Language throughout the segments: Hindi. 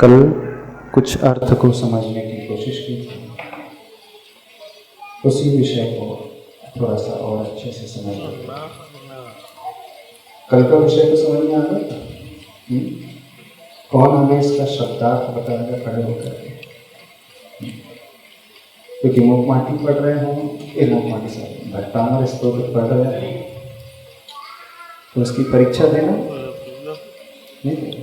कल कुछ अर्थ को समझने की कोशिश की थी, उसी विषय को थोड़ा सा और अच्छे से समझ लेते। कल का विषय तो समझ में आ गया था। कौन हमें इसका शब्दार्थ बताएगा खड़े होकर के? क्योंकि मुखमाटी पढ़ रहे हो, मुखमाटी से भट्टामर स्तोत्र पढ़ रहे हैं, तो उसकी परीक्षा देना नहीं,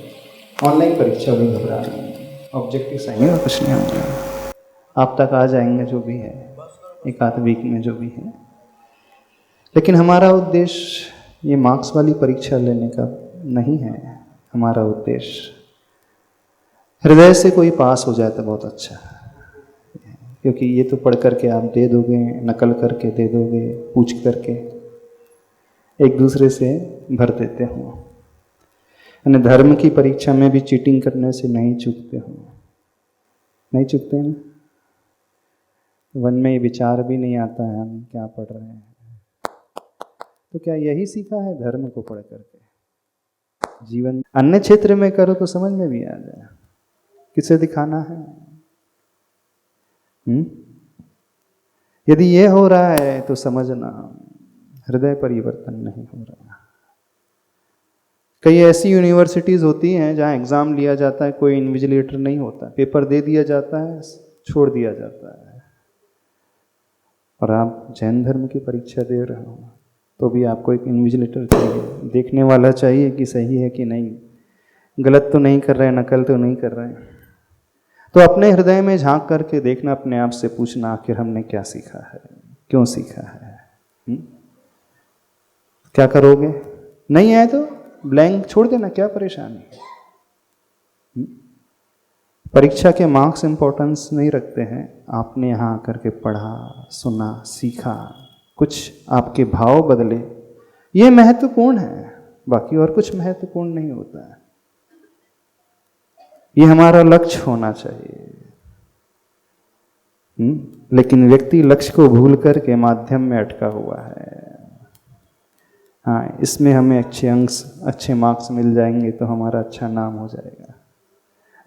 ऑनलाइन परीक्षा भी घबरा नहीं, ऑब्जेक्टिव आएंगे और कुछ नहीं होगा, आप तक आ जाएंगे जो भी है, एक आध वीक में जो भी है। लेकिन हमारा उद्देश्य ये मार्क्स वाली परीक्षा लेने का नहीं है। हमारा उद्देश्य हृदय से कोई पास हो जाए तो बहुत अच्छा है, क्योंकि ये तो पढ़ करके आप दे दोगे, नकल करके दे दोगे, पूछ करके एक दूसरे से भर देते हो। यानी धर्म की परीक्षा में भी चीटिंग करने से नहीं चूकते हो, नहीं चूकते हैं। वन में ये विचार भी नहीं आता है हम क्या पढ़ रहे हैं। तो क्या यही सीखा है धर्म को पढ़ करके? जीवन अन्य क्षेत्र में करो तो समझ में भी आ जाए, किसे दिखाना है। यदि ये हो रहा है तो समझना हृदय परिवर्तन नहीं हो रहा। कई ऐसी यूनिवर्सिटीज़ होती हैं जहाँ एग्ज़ाम लिया जाता है, कोई इन्विजिलेटर नहीं होता, पेपर दे दिया जाता है, छोड़ दिया जाता है। और आप जैन धर्म की परीक्षा दे रहे हो तो भी आपको एक इन्विजिलेटर चाहिए, देखने वाला चाहिए कि सही है कि नहीं, गलत तो नहीं कर रहे, नकल तो नहीं कर रहे। तो अपने हृदय में झांक करके देखना, अपने आप से पूछना, आखिर हमने क्या सीखा है, क्यों सीखा है। क्या करोगे? नहीं आए तो ब्लैंक छोड़ देना, क्या परेशानी। परीक्षा के मार्क्स इंपॉर्टेंस नहीं रखते हैं। आपने यहाँ आकर के पढ़ा, सुना, सीखा, कुछ आपके भाव बदले, ये महत्वपूर्ण है, बाकी और कुछ महत्वपूर्ण नहीं होता है। ये हमारा लक्ष्य होना चाहिए। लेकिन व्यक्ति लक्ष्य को भूल करके माध्यम में अटका हुआ है। हाँ, इसमें हमें अच्छे अंक, अच्छे मार्क्स मिल जाएंगे तो हमारा अच्छा नाम हो जाएगा।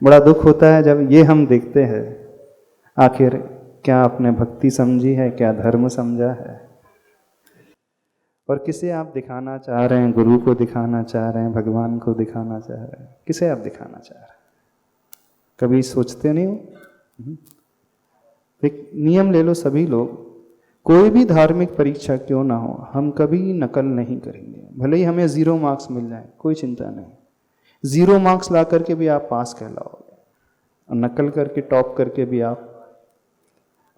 बड़ा दुख होता है जब ये हम देखते हैं, आखिर क्या आपने भक्ति समझी है, क्या धर्म समझा है, और किसे आप दिखाना चाह रहे हैं? गुरु को दिखाना चाह रहे हैं, भगवान को दिखाना चाह रहे हैं, किसे आप दिखाना चाह रहे हैं? कभी सोचते नहीं हो? एक नियम ले लो सभी लोग, कोई भी धार्मिक परीक्षा क्यों ना हो, हम कभी नकल नहीं करेंगे। भले ही हमें 0 मार्क्स मिल जाए, कोई चिंता नहीं। 0 मार्क्स ला करके भी आप पास कहलाओगे, और नकल करके टॉप करके भी आप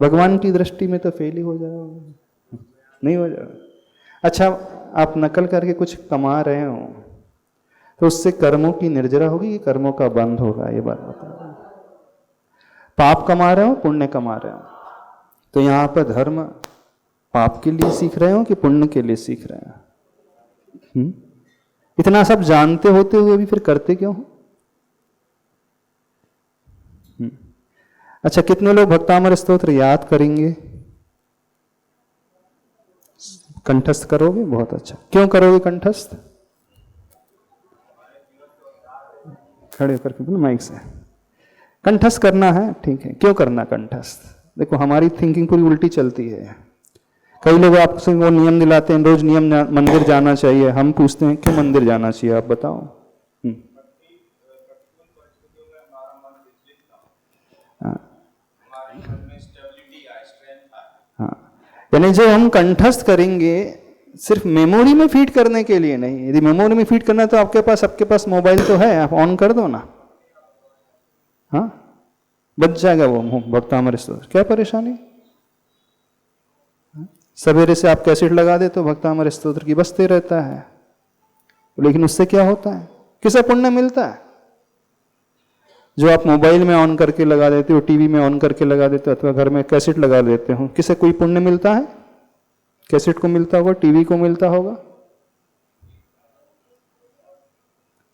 भगवान की दृष्टि में तो फेल ही हो जाओगे, नहीं हो जाओगे। अच्छा, आप नकल करके कुछ कमा रहे हो तो उससे कर्मों की निर्जरा होगी कि कर्मों का बंध होगा? ये बात बताओ। पाप कमा रहे हो, पुण्य कमा रहे हो, तो यहाँ पर धर्म पाप के लिए सीख रहे हो कि पुण्य के लिए सीख रहे हो? इतना सब जानते होते हुए भी फिर करते क्यों हो? अच्छा, कितने लोग भक्तामर स्तोत्र याद करेंगे, कंठस्थ करोगे? बहुत अच्छा। क्यों करोगे कंठस्थ? खड़े होकर के माइक से कंठस्थ करना है, ठीक है। क्यों करना कंठस्थ? देखो, हमारी थिंकिंग पूरी उल्टी चलती है। कई लोग आपसे वो नियम दिलाते हैं, रोज नियम मंदिर जाना चाहिए। हम पूछते हैं क्यों मंदिर जाना चाहिए, आप बताओ। हाँ, यानी जो हम कंठस्थ करेंगे सिर्फ मेमोरी में फीड करने के लिए नहीं। यदि मेमोरी में फीड करना है तो आपके पास मोबाइल तो है, आप ऑन कर दो ना। हाँ, बच जाएगा वो भक्तामर स्तोत्र, क्या परेशानी। सवेरे से आप कैसेट लगा दे तो भक्तामर स्तोत्र की बजते रहता है, लेकिन उससे क्या होता है? किसे पुण्य मिलता है? जो आप मोबाइल में ऑन करके लगा देते हो, टीवी में ऑन करके लगा देते हो, अथवा घर में कैसेट लगा देते हो, किसे कोई पुण्य मिलता है? कैसेट को मिलता होगा, टीवी को मिलता होगा।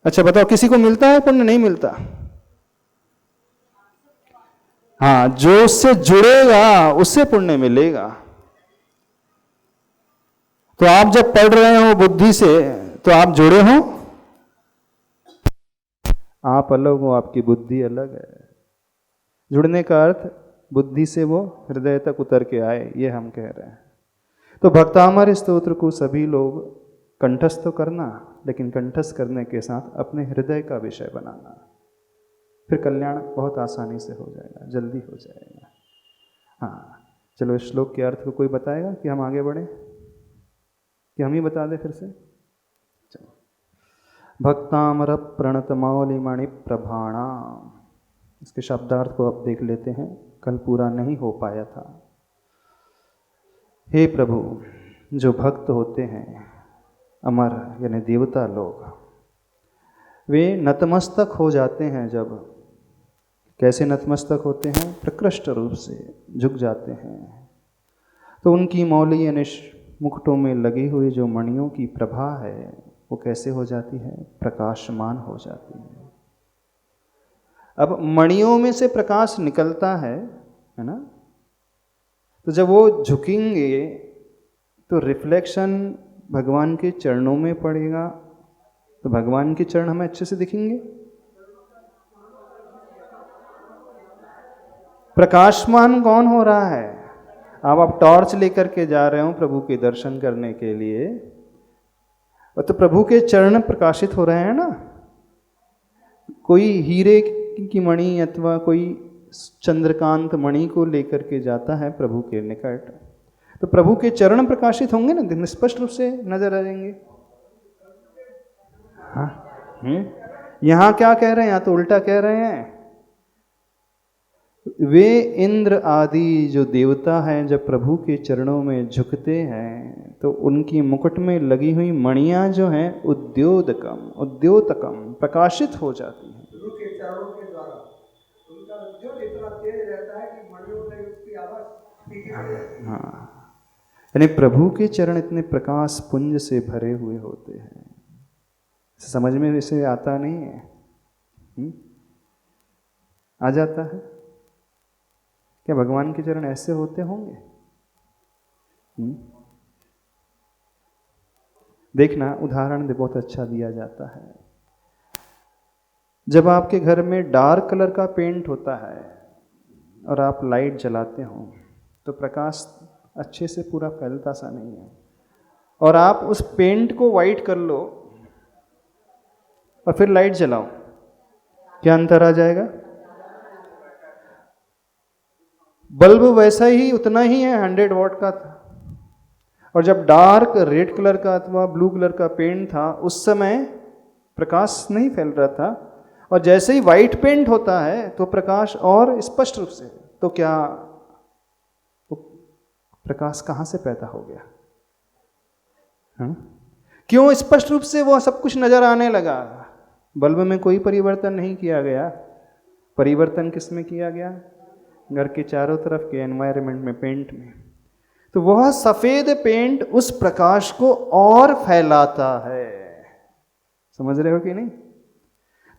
अच्छा बताओ, किसी को मिलता है पुण्य? नहीं मिलता। हाँ, जो उससे जुड़ेगा उससे पुण्य मिलेगा। तो आप जब पढ़ रहे हो बुद्धि से, तो आप जुड़े हो? आप अलग हो, आपकी बुद्धि अलग है। जुड़ने का अर्थ बुद्धि से वो हृदय तक उतर के आए, ये हम कह रहे हैं। तो भक्तामर स्तोत्र को सभी लोग कंठस्थ तो करना, लेकिन कंठस्थ करने के साथ अपने हृदय का विषय बनाना, फिर कल्याण बहुत आसानी से हो जाएगा, जल्दी हो जाएगा। हाँ, चलो इस श्लोक के अर्थ को कोई बताएगा कि हम आगे बढ़े, कि हम ही बता दें फिर से? चलो, भक्तामर प्रणत मौलिमणि प्रभाणाम, इसके शब्दार्थ को अब देख लेते हैं, कल पूरा नहीं हो पाया था। हे प्रभु, जो भक्त होते हैं अमर यानी देवता लोग, वे नतमस्तक हो जाते हैं। जब कैसे नतमस्तक होते हैं? प्रकृष्ट रूप से झुक जाते हैं। तो उनकी मौली यानी मुकुटों में लगी हुई जो मणियों की प्रभा है वो कैसे हो जाती है? प्रकाशमान हो जाती है। अब मणियों में से प्रकाश निकलता है ना? तो जब वो झुकेंगे तो रिफ्लेक्शन भगवान के चरणों में पड़ेगा, तो भगवान के चरण हमें अच्छे से दिखेंगे। प्रकाशमान कौन हो रहा है? अब आप टॉर्च लेकर के जा रहे हो प्रभु के दर्शन करने के लिए, तो प्रभु के चरण प्रकाशित हो रहे हैं ना। कोई हीरे की मणि अथवा कोई चंद्रकांत मणि को लेकर के जाता है प्रभु के निकट, तो प्रभु के चरण प्रकाशित होंगे ना, स्पष्ट रूप से नजर आ जाएंगे। हाँ, यहाँ क्या कह रहे हैं? यहाँ तो उल्टा कह रहे हैं। वे इंद्र आदि जो देवता हैं जब प्रभु के चरणों में झुकते हैं तो उनकी मुकुट में लगी हुई मणियां जो हैं उद्योतकम प्रकाशित हो जाती हैं। प्रभु के चरणों के द्वारा उनका उद्योग इतना तेज रहता है कि मणियों में उसकी आवाज। हाँ, यानी प्रभु के चरण इतने प्रकाश पुंज से भरे हुए होते हैं। समझ में इसे आता नहीं है? आ जाता है क्या? भगवान के चरण ऐसे होते होंगे? देखना, उदाहरण बहुत अच्छा दिया जाता है। जब आपके घर में डार्क कलर का पेंट होता है और आप लाइट जलाते हो तो प्रकाश अच्छे से पूरा फैलता सा नहीं है, और आप उस पेंट को वाइट कर लो और फिर लाइट जलाओ, क्या अंतर आ जाएगा? बल्ब वैसा ही उतना ही है, 100 वॉट का था, और जब डार्क रेड कलर का अथवा ब्लू कलर का पेंट था उस समय प्रकाश नहीं फैल रहा था, और जैसे ही वाइट पेंट होता है तो प्रकाश और स्पष्ट रूप से, तो क्या तो प्रकाश कहाँ से पैदा हो गया? क्यों स्पष्ट रूप से वो सब कुछ नजर आने लगा? बल्ब में कोई परिवर्तन नहीं किया गया। परिवर्तन किस में किया गया? घर के चारों तरफ के एनवायरनमेंट में, पेंट में। तो वह सफेद पेंट उस प्रकाश को और फैलाता है। समझ रहे हो कि नहीं?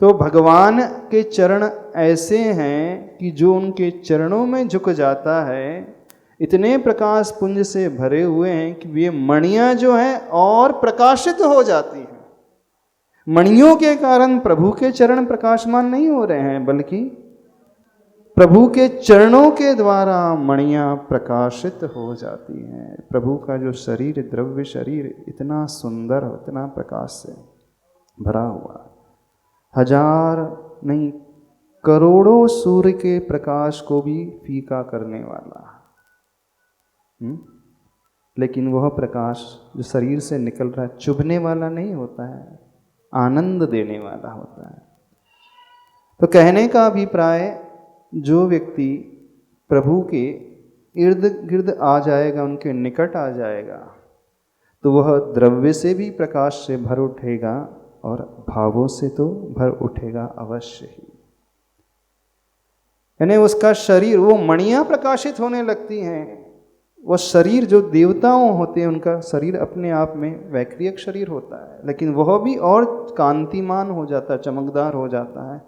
तो भगवान के चरण ऐसे हैं कि जो उनके चरणों में झुक जाता है इतने प्रकाश पुंज से भरे हुए हैं कि वे मणियां जो हैं और प्रकाशित हो जाती हैं। मणियों के कारण प्रभु के चरण प्रकाशमान नहीं हो रहे हैं, बल्कि प्रभु के चरणों के द्वारा मणियां प्रकाशित हो जाती हैं। प्रभु का जो शरीर, द्रव्य शरीर इतना सुंदर, इतना प्रकाश से भरा हुआ, 1000 नहीं करोड़ों सूर्य के प्रकाश को भी फीका करने वाला, लेकिन वह प्रकाश जो शरीर से निकल रहा है चुभने वाला नहीं होता है, आनंद देने वाला होता है। तो कहने का अभिप्राय, जो व्यक्ति प्रभु के इर्द गिर्द आ जाएगा, उनके निकट आ जाएगा, तो वह द्रव्य से भी प्रकाश से भर उठेगा और भावों से तो भर उठेगा अवश्य ही। यानी उसका शरीर, वो मणियां प्रकाशित होने लगती हैं। वो शरीर जो देवताओं होते हैं उनका शरीर अपने आप में वैक्रियक शरीर होता है, लेकिन वह भी और कांतिमान हो जाता है, चमकदार हो जाता है।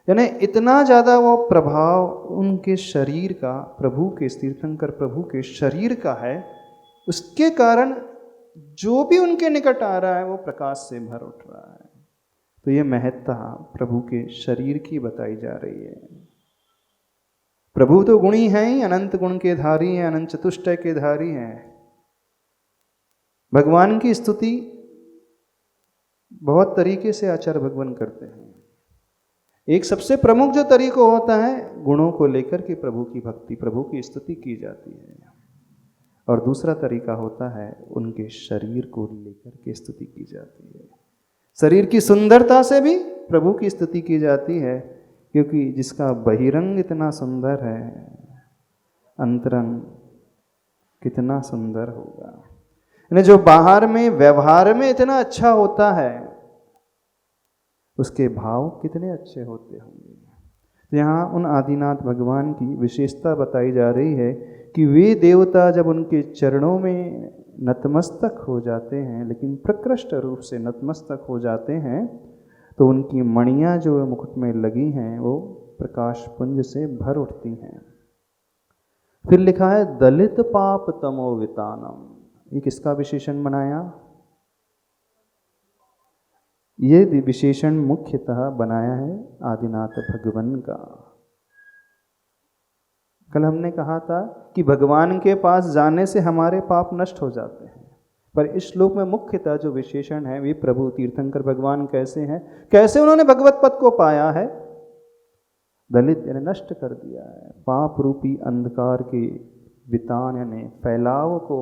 यानी इतना ज़्यादा वो प्रभाव उनके शरीर का, प्रभु के, तीर्थंकर प्रभु के शरीर का है, उसके कारण जो भी उनके निकट आ रहा है वो प्रकाश से भर उठ रहा है। तो ये महत्ता प्रभु के शरीर की बताई जा रही है। प्रभु तो गुणी हैं ही, अनंत गुण के धारी हैं, अनंत चतुष्टय के धारी हैं। भगवान की स्तुति बहुत तरीके से आचार्य भगवान करते हैं। एक सबसे प्रमुख जो तरीका होता है, गुणों को लेकर के प्रभु की भक्ति, प्रभु की स्तुति की जाती है। और दूसरा तरीका होता है उनके शरीर को लेकर के स्तुति की जाती है। शरीर की सुंदरता से भी प्रभु की स्तुति की जाती है, क्योंकि जिसका बहिरंग इतना सुंदर है, अंतरंग कितना सुंदर होगा। यानी जो बाहर में व्यवहार में इतना अच्छा होता है, उसके भाव कितने अच्छे होते होंगे। तो यहाँ उन आदिनाथ भगवान की विशेषता बताई जा रही है कि वे देवता जब उनके चरणों में नतमस्तक हो जाते हैं, लेकिन प्रकृष्ट रूप से नतमस्तक हो जाते हैं, तो उनकी मणियाँ जो मुकुट में लगी हैं वो प्रकाश पुंज से भर उठती हैं। फिर लिखा है दलित पाप तमो वितानम। ये किसका विशेषण बनाया? ये विशेषण मुख्यतः बनाया है आदिनाथ भगवान का। कल हमने कहा था कि भगवान के पास जाने से हमारे पाप नष्ट हो जाते हैं, पर इस श्लोक में मुख्यतः जो विशेषण है वे प्रभु तीर्थंकर भगवान कैसे हैं, कैसे उन्होंने भगवत पद को पाया है। दलित यानी नष्ट कर दिया है, पाप रूपी अंधकार के वितान यानी फैलाव को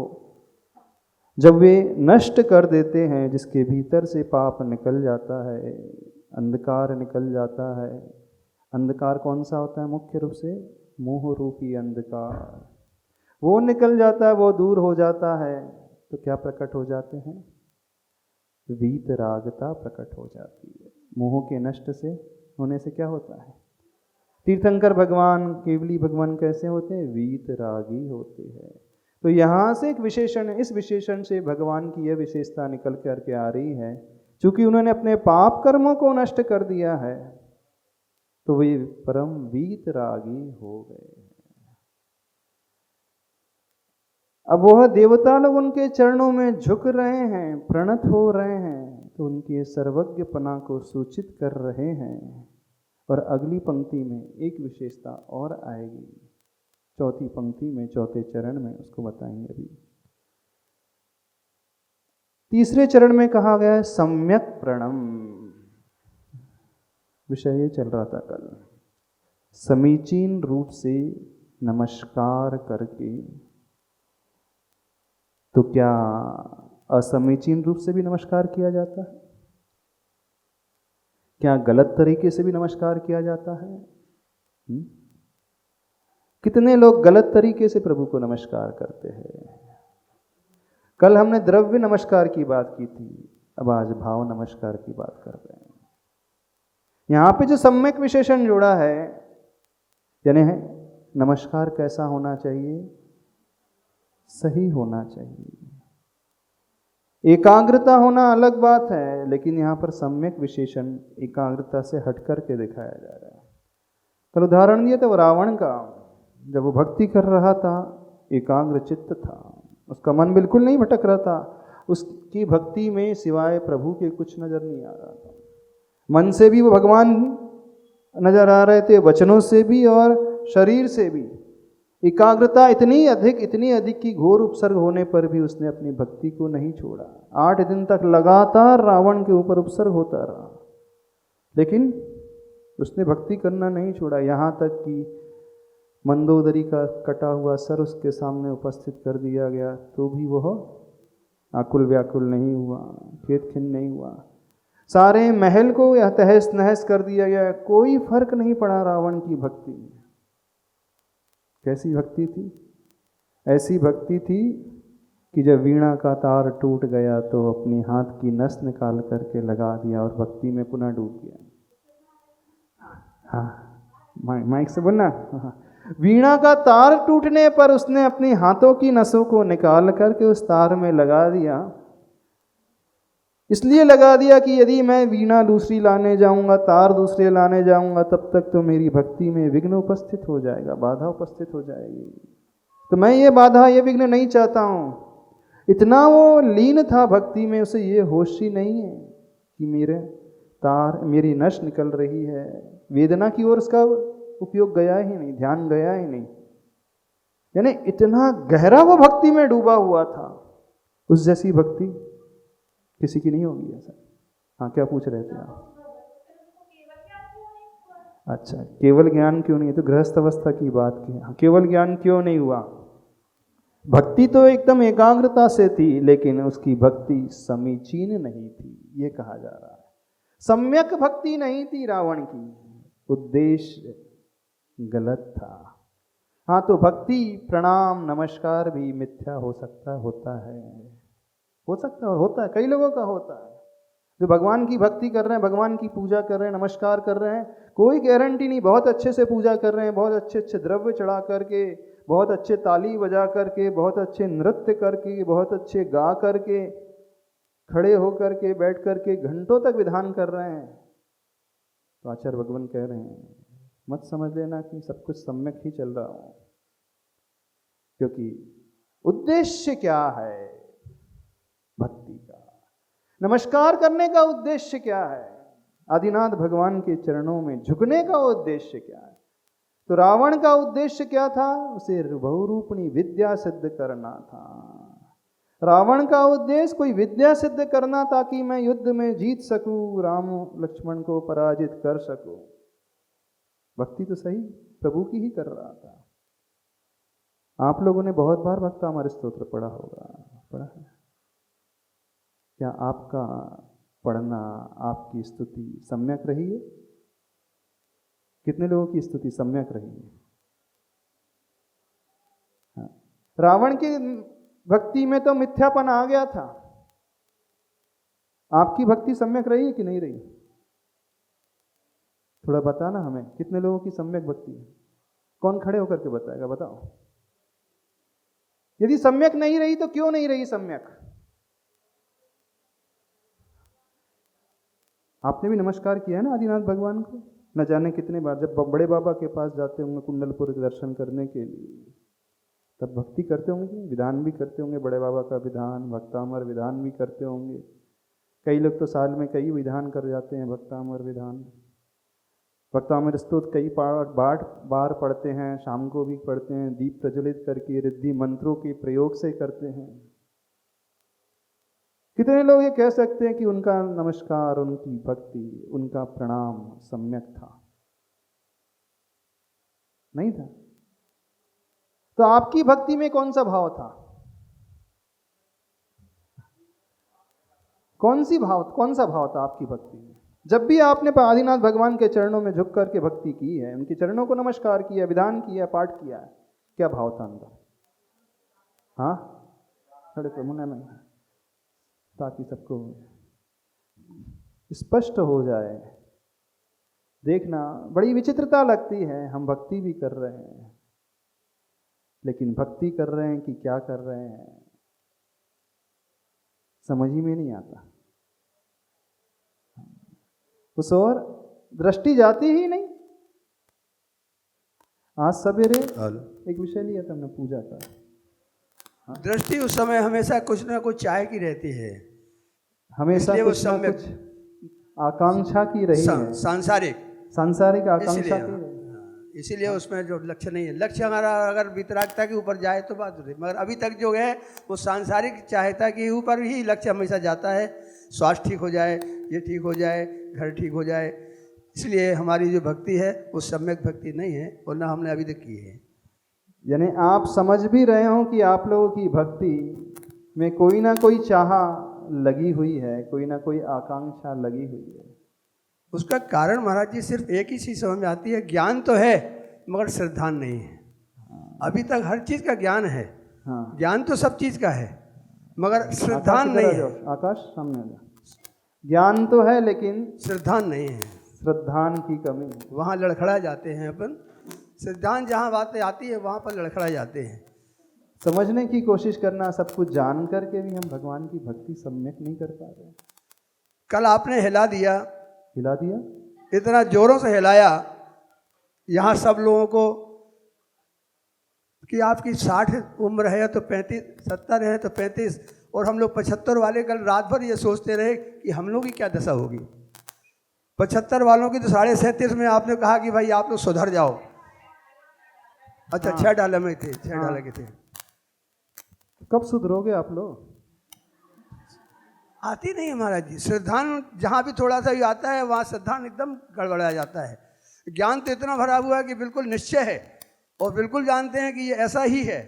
जब वे नष्ट कर देते हैं, जिसके भीतर से पाप निकल जाता है, अंधकार निकल जाता है। अंधकार कौन सा होता है? मुख्य रूप से मोह रूपी अंधकार। वो निकल जाता है, वो दूर हो जाता है, तो क्या प्रकट हो जाते हैं? वीतरागता प्रकट हो जाती है। मोह के नष्ट से होने से क्या होता है? तीर्थंकर भगवान, केवली भगवान कैसे होते हैं? वीतरागी होते हैं। तो यहाँ से एक विशेषण, इस विशेषण से भगवान की यह विशेषता निकल करके आ रही है, क्योंकि उन्होंने अपने पाप कर्मों को नष्ट कर दिया है, तो वे परम वीतरागी हो गए। अब वह देवता लोग उनके चरणों में झुक रहे हैं, प्रणत हो रहे हैं, तो उनके सर्वज्ञपना को सूचित कर रहे हैं। और अगली पंक्ति में एक विशेषता और आएगी, चौथी पंक्ति में, चौथे चरण में, उसको बताएंगे अभी। तीसरे चरण में कहा गया है सम्यक प्रणम। विषय ये चल रहा था कल, समीचीन रूप से नमस्कार करके। तो क्या असमीचीन रूप से भी नमस्कार किया जाता है? क्या गलत तरीके से भी नमस्कार किया जाता है? कितने लोग गलत तरीके से प्रभु को नमस्कार करते हैं। कल हमने द्रव्य नमस्कार की बात की थी, अब आज भाव नमस्कार की बात कर रहे हैं। यहाँ पे जो सम्यक विशेषण जोड़ा है, यानी नमस्कार कैसा होना चाहिए? सही होना चाहिए। एकाग्रता होना अलग बात है, लेकिन यहाँ पर सम्यक विशेषण एकाग्रता से हट करके दिखाया जा रहा है। कल उदाहरण दिया था रावण का, जब वो भक्ति कर रहा था, एकाग्र चित्त था, उसका मन बिल्कुल नहीं भटक रहा था, उसकी भक्ति में सिवाय प्रभु के कुछ नजर नहीं आ रहा था। मन से भी वो भगवान नजर आ रहे थे, वचनों से भी और शरीर से भी। एकाग्रता इतनी अधिक की घोर उपसर्ग होने पर भी उसने अपनी भक्ति को नहीं छोड़ा। 8 दिन तक लगातार रावण के ऊपर उपसर्ग होता रहा, लेकिन उसने भक्ति करना नहीं छोड़ा। यहाँ तक कि मंदोदरी का कटा हुआ सर उसके सामने उपस्थित कर दिया गया, तो भी वह आकुल व्याकुल नहीं हुआ, खेत खिन्न नहीं हुआ। सारे महल को यह तहस नहस कर दिया गया, कोई फर्क नहीं पड़ा रावण की भक्ति में। कैसी भक्ति थी? ऐसी भक्ति थी कि जब वीणा का तार टूट गया तो अपनी हाथ की नस निकाल करके लगा दिया और भक्ति में पुनः डूब गया। हाँ, माइक से बोलना। वीणा का तार टूटने पर उसने अपनी हाथों की नसों को निकाल करके उस तार में लगा दिया। इसलिए लगा दिया कि यदि मैं वीणा दूसरी लाने जाऊंगा, तार दूसरे लाने जाऊंगा, तब तक तो मेरी भक्ति में विघ्न उपस्थित हो जाएगा, बाधा उपस्थित हो जाएगी। तो मैं ये बाधा, ये विघ्न नहीं चाहता हूँ। इतना वो लीन था भक्ति में, उसे ये होश ही नहीं है कि मेरे तार मेरी नस निकल रही है, वेदना की ओर उसका उपयोग गया ही नहीं, ध्यान गया ही नहीं। यानी इतना गहरा वो भक्ति में डूबा हुआ था, उस जैसी भक्ति किसी की नहीं होगी ऐसा। हाँ, क्या पूछ रहे थे आप? अच्छा, केवल ज्ञान क्यों नहीं? तो गृहस्थ अवस्था की बात की। हाँ, केवल ज्ञान क्यों नहीं हुआ? भक्ति तो एकदम एकाग्रता से थी, लेकिन उसकी भक्ति समीचीन नहीं थी, ये कहा जा रहा है। सम्यक भक्ति नहीं थी रावण की, उद्देश्य गलत था। हाँ, तो भक्ति प्रणाम नमस्कार भी मिथ्या हो सकता, होता है, हो सकता है और होता है, कई लोगों का होता है। जो भगवान की भक्ति कर रहे हैं, भगवान की पूजा कर रहे हैं, नमस्कार कर रहे हैं, कोई गारंटी नहीं, बहुत अच्छे से पूजा कर रहे हैं, बहुत अच्छे अच्छे द्रव्य चढ़ा करके, बहुत अच्छे ताली बजा करके, बहुत अच्छे नृत्य करके, बहुत अच्छे गा करके, खड़े होकर के, बैठ करके घंटों तक विधान कर रहे हैं। तो आचार्य भगवान कह रहे हैं मत समझ लेना कि सब कुछ सम्यक ही चल रहा हो, क्योंकि उद्देश्य क्या है भक्ति का, नमस्कार करने का उद्देश्य क्या है, आदिनाथ भगवान के चरणों में झुकने का उद्देश्य क्या है। तो रावण का उद्देश्य क्या था? उसे बहुरूपणी विद्या सिद्ध करना था। रावण का उद्देश्य कोई विद्या सिद्ध करना ताकि मैं युद्ध में जीत सकूं, राम लक्ष्मण को पराजित कर सकूं। भक्ति तो सही प्रभु की ही कर रहा था। आप लोगों ने बहुत बार भक्तामृत स्तोत्र पढ़ा होगा, पढ़ा है? क्या आपका पढ़ना, आपकी स्तुति सम्यक रही है? कितने लोगों की स्तुति सम्यक रही है? हाँ। रावण की भक्ति में तो मिथ्यापन आ गया था, आपकी भक्ति सम्यक रही है कि नहीं रही? थोड़ा बताना हमें, कितने लोगों की सम्यक भक्ति है? कौन खड़े होकर के बताएगा? बताओ। यदि सम्यक नहीं रही तो क्यों नहीं रही सम्यक? आपने भी नमस्कार किया है ना आदिनाथ भगवान को, न जाने कितने बार। जब बड़े बाबा के पास जाते होंगे कुंडलपुर के दर्शन करने के लिए, तब भक्ति करते होंगे, विधान भी करते होंगे, बड़े बाबा का विधान, भक्तामर विधान भी करते होंगे। कई लोग तो साल में कई विधान कर जाते हैं, भक्तामर विधान, भक्तामृत स्तोत्र कई बार पढ़ते हैं, शाम को भी पढ़ते हैं, दीप प्रज्वलित करके रिद्धि मंत्रों के प्रयोग से करते हैं। कितने लोग ये कह सकते हैं कि उनका नमस्कार, उनकी भक्ति, उनका प्रणाम सम्यक था? नहीं था। तो आपकी भक्ति में कौन सा भाव था? कौन सा भाव था आपकी भक्ति में? जब भी आपने आदिनाथ भगवान के चरणों में झुक करके भक्ति की है, उनके चरणों को नमस्कार किया, विधान किया, पाठ किया है, क्या भाव था अंदर? हाँ, खड़े प्रमुना में, ताकि सबको स्पष्ट हो जाए। देखना, बड़ी विचित्रता लगती है, हम भक्ति भी कर रहे हैं, लेकिन भक्ति कर रहे हैं कि क्या कर रहे हैं समझ ही में नहीं आता। उस ओर दृष्टि जाती ही नहीं। आज सवेरे एक विषय लिया था हमने पूजा का। हाँ? दृष्टि उस समय हमेशा कुछ ना कुछ चाहे की रहती है, हमेशा कुछ ना कुछ आकांक्षा की रही है, सांसारिक आकांक्षा की। इसीलिए उसमें जो लक्ष्य नहीं है, लक्ष्य हमारा अगर वितरागता के ऊपर जाए तो बात होती, मगर अभी तक जो है वो सांसारिक चाहता के ऊपर ही लक्ष्य हमेशा जाता है। स्वास्थ्य ठीक हो जाए, ये ठीक हो जाए, घर ठीक हो जाए। इसलिए हमारी जो भक्ति है वो सम्यक भक्ति नहीं है, और ना हमने अभी तक की है। यानी आप समझ भी रहे हो कि आप लोगों की भक्ति में कोई ना कोई चाह लगी हुई है, कोई ना कोई आकांक्षा लगी हुई है। उसका कारण महाराज जी सिर्फ एक ही चीज़ समझ में आती है, ज्ञान तो है मगर श्रद्धा नहीं है। अभी तक हर चीज़ का ज्ञान है, हाँ। ज्ञान तो सब चीज़ का है मगर श्रद्धा नहीं है। आकाश सामने आ जा। ज्ञान तो है लेकिन श्रद्धा नहीं है, श्रद्धान की कमी। वहाँ लड़खड़ा जाते हैं अपन। श्रद्धान जहाँ बातें आती है वहाँ पर लड़खड़ा जाते हैं। समझने की कोशिश करना, सब कुछ जान करके भी हम भगवान की भक्ति सम्यक नहीं कर पा रहे। कल आपने हिला दिया, इतना जोरों से हिलाया यहाँ सब लोगों को कि आपकी 60 उम्र है तो 35, 70 है तो 35, और हम लोग 75 वाले कल रात भर ये सोचते रहे कि हम लोग की क्या दशा होगी। 75 वालों की तो 37.5 में आपने कहा कि भाई आप लोग सुधर जाओ। अच्छा, 6 डाले में थे, 6 डाले के थे। कब सुधरोगे आप लोग? आती नहीं है महाराज जी। श्रद्धान जहाँ भी थोड़ा सा भी आता है वहाँ श्रद्धान एकदम गड़बड़ा जाता है। ज्ञान तो इतना भरा हुआ है कि बिल्कुल निश्चय है और बिल्कुल जानते हैं कि ये ऐसा ही है,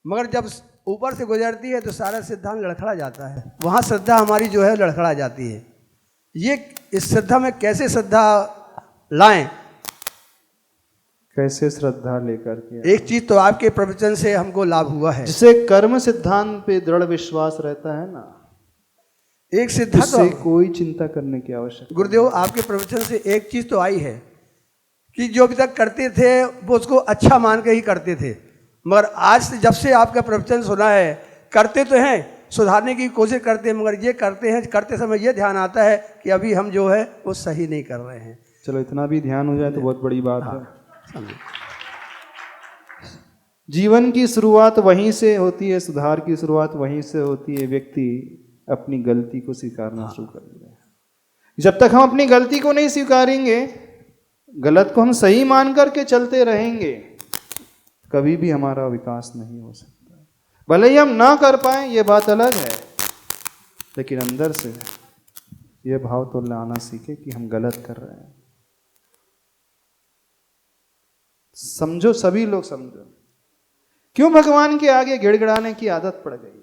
मगर जब ऊपर से गुजरती है तो सारा सिद्धांत लड़खड़ा जाता है। वहाँ श्रद्धा हमारी जो है लड़खड़ा जाती है। ये इस श्रद्धा में कैसे श्रद्धा लाएं? कैसे श्रद्धा लेकर के? एक चीज तो आपके प्रवचन से हमको लाभ हुआ है, जिसे कर्म सिद्धांत पे दृढ़ विश्वास रहता है ना, एक सिद्धा उससे तो कोई चिंता करने की आवश्यकता। गुरुदेव आपके प्रवचन से एक चीज तो आई है कि जो अभी तक करते थे वो उसको अच्छा मान के ही करते थे, मगर आज से जब से आपका प्रवचन सुना है, करते तो हैं, सुधारने की कोशिश करते हैं, मगर ये करते हैं, करते समय ये ध्यान आता है कि अभी हम जो है वो सही नहीं कर रहे हैं। चलो इतना भी ध्यान हो जाए तो बहुत बड़ी बात है। समझे? जीवन की शुरुआत वहीं से होती है, सुधार की शुरुआत वहीं से होती है। व्यक्ति अपनी गलती को स्वीकारना शुरू कर देगा। जब तक हम अपनी गलती को नहीं स्वीकारेंगे, गलत को हम सही मान करके चलते रहेंगे, कभी भी हमारा विकास नहीं हो सकता। भले ही हम ना कर पाए, ये बात अलग है, लेकिन अंदर से ये भाव तो लाना सीखे कि हम गलत कर रहे हैं। समझो, सभी लोग समझो, क्यों भगवान के आगे गिड़गिड़ाने की आदत पड़ गई है।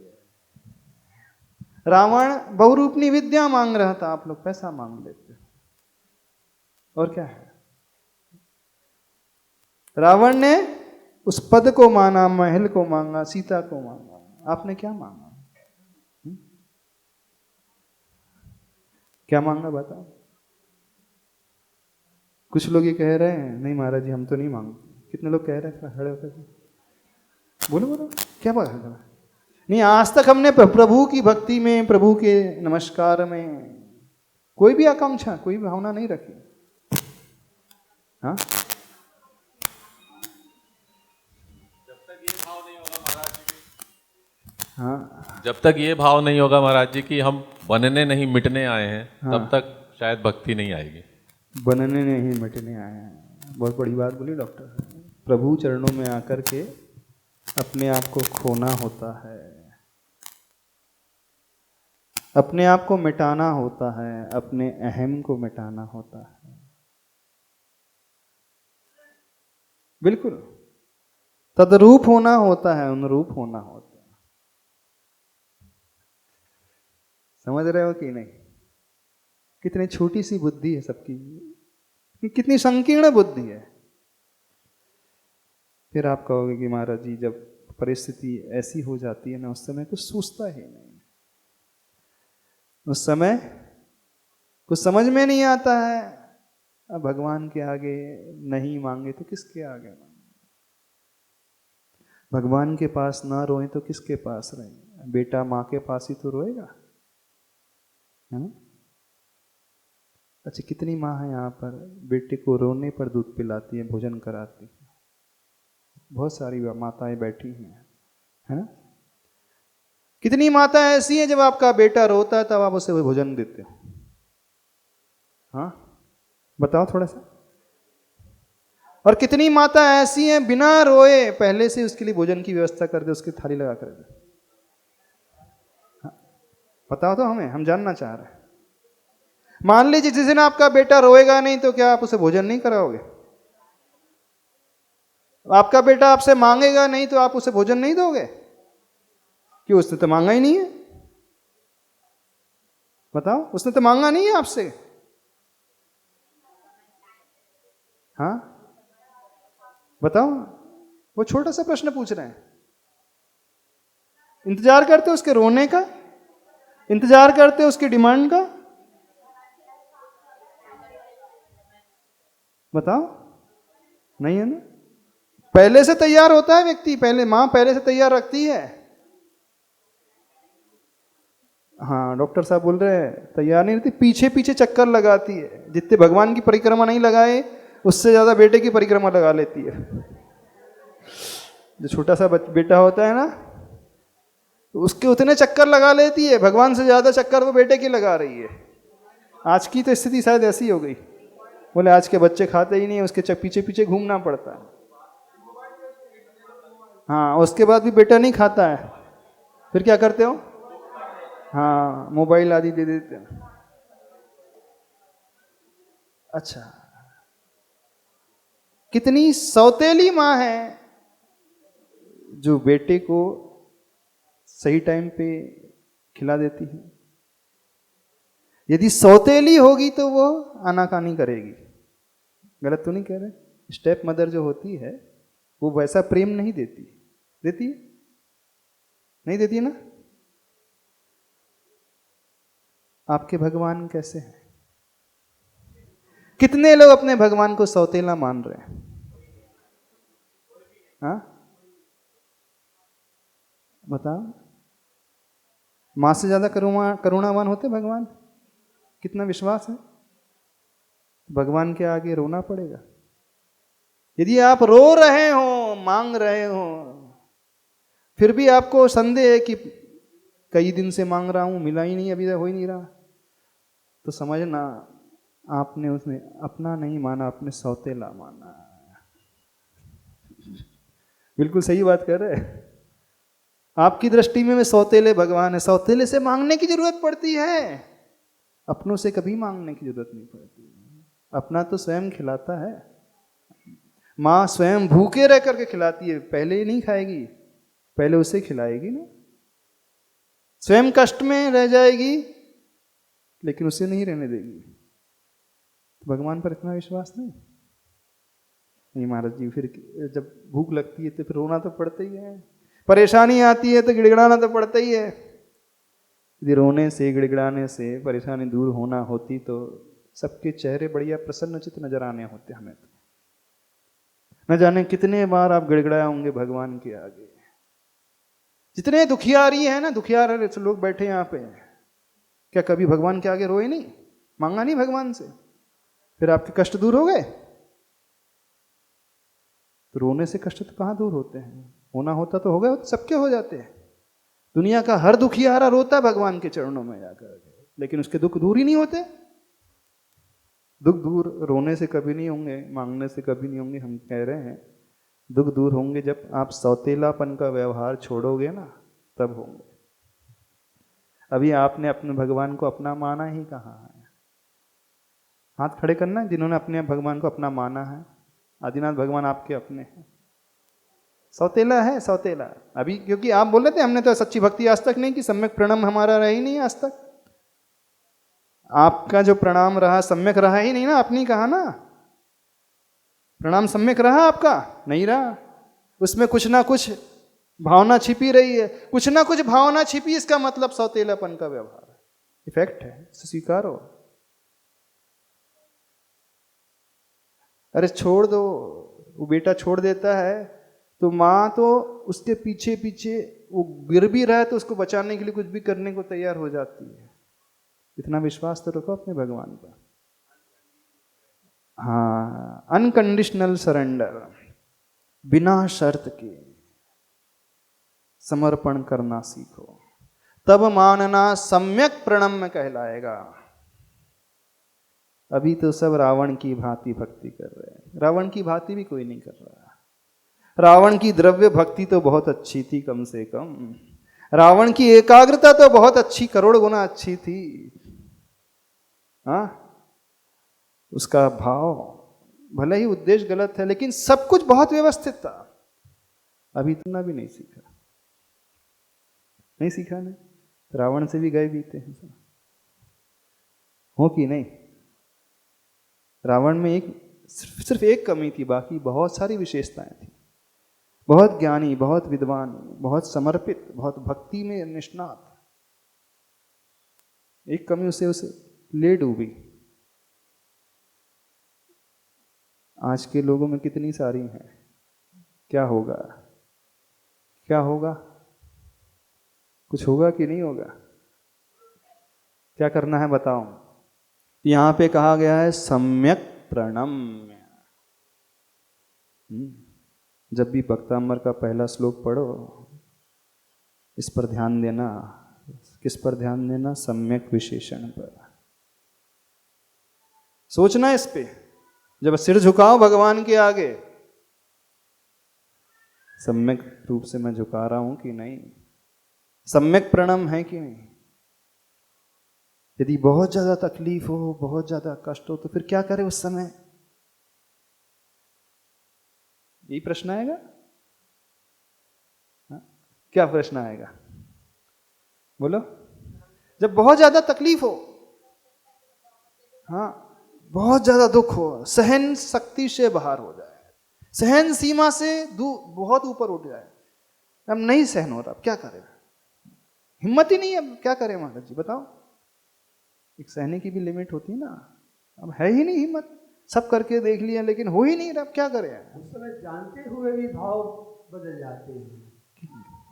रावण बहुरूपनी विद्या मांग रहा था, आप लोग पैसा मांग लेते, और क्या है। रावण ने उस पद को माना, महल को मांगा, सीता को मांगा। आपने क्या मांगा? क्या मांगा बताओ? कुछ लोग ये कह रहे हैं, नहीं महाराज जी हम तो नहीं मांगते। कितने लोग कह रहे हैं खड़े होकर? बोलो बोलो, क्या बात है? नहीं, आज तक हमने प्रभु की भक्ति में, प्रभु के नमस्कार में कोई भी आकांक्षा, कोई भावना नहीं रखी। हाँ, हाँ, जब तक ये भाव नहीं होगा महाराज जी कि हम बनने नहीं मिटने आए हैं, हाँ, तब तक शायद भक्ति नहीं आएगी। बनने नहीं मिटने आए हैं, बहुत बड़ी बात बोली डॉक्टर। प्रभु चरणों में आकर के अपने आप को खोना होता है, अपने आप को मिटाना होता है, अपने अहम को मिटाना होता है। बिल्कुल तद्रूप होना होता है, अनुरूप होना होता है। समझ रहे हो कि नहीं? कितनी छोटी सी बुद्धि है सबकी, कितनी संकीर्ण बुद्धि है। फिर आप कहोगे कि महाराज जी जब परिस्थिति ऐसी हो जाती है ना, उस समय कुछ सोचता ही नहीं, उस समय कुछ समझ में नहीं आता है। अब भगवान के आगे नहीं मांगे तो किसके आगे मांगे? भगवान के पास ना रोए तो किसके पास रोए? बेटा माँ के पास ही तो रोएगा, है ना? अच्छा, कितनी माँ है यहाँ पर बेटे को रोने पर दूध पिलाती है, भोजन कराती है? बहुत सारी माताएं बैठी हैं, है ना? कितनी माता ऐसी हैं जब आपका बेटा रोता है तब आप उसे भोजन देते हो? हाँ बताओ थोड़ा सा। और कितनी माता ऐसी हैं बिना रोए पहले से उसके लिए भोजन की व्यवस्था कर दे, उसकी थाली लगा कर दे? हाँ? बताओ तो हमें, हम जानना चाह रहे हैं। मान लीजिए जिस दिन आपका बेटा रोएगा नहीं तो क्या आप उसे भोजन नहीं कराओगे? आपका बेटा आपसे मांगेगा नहीं तो आप उसे भोजन नहीं दोगे? क्यों? उसने तो मांगा ही नहीं है। बताओ, उसने तो मांगा नहीं है आपसे। हाँ बताओ, वो छोटा सा प्रश्न पूछ रहे हैं। इंतजार करते हो उसके रोने का, इंतजार करते हो उसकी डिमांड का? बताओ, नहीं है ना? पहले से तैयार होता है व्यक्ति, पहले मां पहले से तैयार रखती है। हाँ डॉक्टर साहब बोल रहे हैं तैयार नहीं रहती, पीछे पीछे चक्कर लगाती है। जितने भगवान की परिक्रमा नहीं लगाए उससे ज्यादा बेटे की परिक्रमा लगा लेती है। जो छोटा सा बेटा होता है ना, तो उसके उतने चक्कर लगा लेती है, भगवान से ज्यादा चक्कर वो बेटे की लगा रही है। आज की तो स्थिति शायद ऐसी हो गई, बोले आज के बच्चे खाते ही नहीं, उसके पीछे पीछे घूमना पड़ता है। हाँ, उसके बाद भी बेटा नहीं खाता है, फिर क्या करते हो? हाँ, मोबाइल आदि दे देते हैं। अच्छा, कितनी सौतेली माँ है जो बेटे को सही टाइम पे खिला देती है। यदि सौतेली होगी तो वो आनाकानी करेगी। गलत तो नहीं कह रहे? स्टेप मदर जो होती है वो वैसा प्रेम नहीं देती, देती है? नहीं देती है ना? आपके भगवान कैसे हैं? कितने लोग अपने भगवान को सौतेला मान रहे हैं? हाँ, बताओ। मां से ज्यादा करुणावान होते भगवान? कितना विश्वास है? भगवान के आगे रोना पड़ेगा। यदि आप रो रहे हो, मांग रहे हो, फिर भी आपको संदेह है कि कई दिन से मांग रहा हूं, मिला ही नहीं, अभी तक हो ही नहीं रहा, तो समझना आपने उसने अपना नहीं माना, आपने सौतेला माना। बिल्कुल सही बात कर रहे हैं। आपकी दृष्टि में सौतेले भगवान है। सौतेले से मांगने की जरूरत पड़ती है, अपनों से कभी मांगने की जरूरत नहीं पड़ती। अपना तो स्वयं खिलाता है। माँ स्वयं भूखे रह करके खिलाती है, पहले ही नहीं खाएगी, पहले उसे खिलाएगी ना। स्वयं कष्ट में रह जाएगी लेकिन उसे नहीं रहने देगी। तो भगवान पर इतना विश्वास नहीं महाराज जी। फिर जब भूख लगती है तो फिर रोना तो पड़ता ही है, परेशानी आती है तो गिड़गिड़ाना तो पड़ता ही है। यदि रोने से गिड़गिड़ाने से परेशानी दूर होना होती तो सबके चेहरे बढ़िया प्रसन्नचित नजर आने होते हमें। तो न जाने कितने बार आप गिड़गिड़ाए होंगे भगवान के आगे। जितने दुखियारी है ना, दुखियार लोग बैठे यहाँ पे, क्या कभी भगवान के आगे रोए नहीं, मांगा नहीं भगवान से? फिर आपके कष्ट दूर हो गए? तो रोने से कष्ट तो कहाँ दूर होते हैं? होना होता तो हो गए, सबके हो जाते हैं। दुनिया का हर दुखियारा रोता है भगवान के चरणों में जाकर, लेकिन उसके दुख दूर ही नहीं होते। दुख दूर रोने से कभी नहीं होंगे, मांगने से कभी नहीं होंगे। हम कह रहे हैं दुख दूर होंगे जब आप सौतेलापन का व्यवहार छोड़ोगे ना, तब होंगे। अभी आपने अपने भगवान को अपना माना ही कहाँ है? हाथ खड़े करना जिन्होंने अपने भगवान को अपना माना है। आदिनाथ भगवान आपके अपने हैं। सौतेला है, सौतेला। अभी क्योंकि आप बोल रहे थे हमने तो सच्ची भक्ति आज तक नहीं की, सम्यक प्रणाम हमारा रहा ही नहीं आज तक। आपका जो प्रणाम रहा सम्यक रहा ही नहीं ना, आपने कहा ना प्रणाम सम्यक रहा, आपका नहीं रहा। उसमें कुछ ना कुछ भावना छिपी रही है, कुछ ना कुछ भावना छिपी, इसका मतलब सौतेलापन का व्यवहार है, इफेक्ट है, स्वीकारो। अरे छोड़ दो, वो बेटा छोड़ देता है तो माँ तो उसके पीछे पीछे, वो गिर भी रहा है तो उसको बचाने के लिए कुछ भी करने को तैयार हो जाती है। इतना विश्वास तो रखो अपने भगवान पर। हाँ, अनकंडीशनल सरेंडर, बिना शर्त के समर्पण करना सीखो, तब मानना सम्यक प्रणम्य कहलाएगा। अभी तो सब रावण की भांति भक्ति कर रहे हैं। रावण की भांति भी कोई नहीं कर रहा। रावण की द्रव्य भक्ति तो बहुत अच्छी थी, कम से कम रावण की एकाग्रता तो बहुत अच्छी, करोड़ गुना अच्छी थी। हाँ, उसका भाव, भले ही उद्देश्य गलत है लेकिन सब कुछ बहुत व्यवस्थित था। अभी इतना भी नहीं सीखा, नहीं सीखा ना। रावण से भी गए बीते हैं, हो कि नहीं? रावण में सिर्फ एक कमी थी, बाकी बहुत सारी विशेषताएं थी। बहुत ज्ञानी, बहुत विद्वान, बहुत समर्पित, बहुत भक्ति में निष्णात। एक कमी उसे ले डूबी। आज के लोगों में कितनी सारी हैं। क्या होगा? क्या होगा? कुछ होगा कि नहीं होगा? क्या करना है बताओ? यहां पे कहा गया है सम्यक प्रणम्य। जब भी भक्तामृत का पहला श्लोक पढ़ो, इस पर ध्यान देना। किस पर ध्यान देना? सम्यक विशेषण पर। सोचना इस पे। जब सिर झुकाओ भगवान के आगे, सम्यक रूप से मैं झुका रहा हूं कि नहीं, सम्यक प्रणम है कि नहीं। यदि बहुत ज्यादा तकलीफ हो, बहुत ज्यादा कष्ट हो, तो फिर क्या करें उस समय? यही प्रश्न आएगा। हाँ? क्या प्रश्न आएगा बोलो? जब बहुत ज्यादा तकलीफ हो, हाँ, बहुत ज्यादा दुख हो, सहन शक्ति से बाहर हो जाए, सहन सीमा से बहुत ऊपर उठ जाए, अब नहीं सहन हो रहा, अब क्या करें? हिम्मत ही नहीं है, अब क्या करें महाराज जी बताओ? एक सहने की भी लिमिट होती है ना, अब है ही नहीं हिम्मत, सब करके देख लिया लेकिन हो ही नहीं रहा, अब क्या करें? उस समय जानते हुए भी भाव बदल जाते हैं।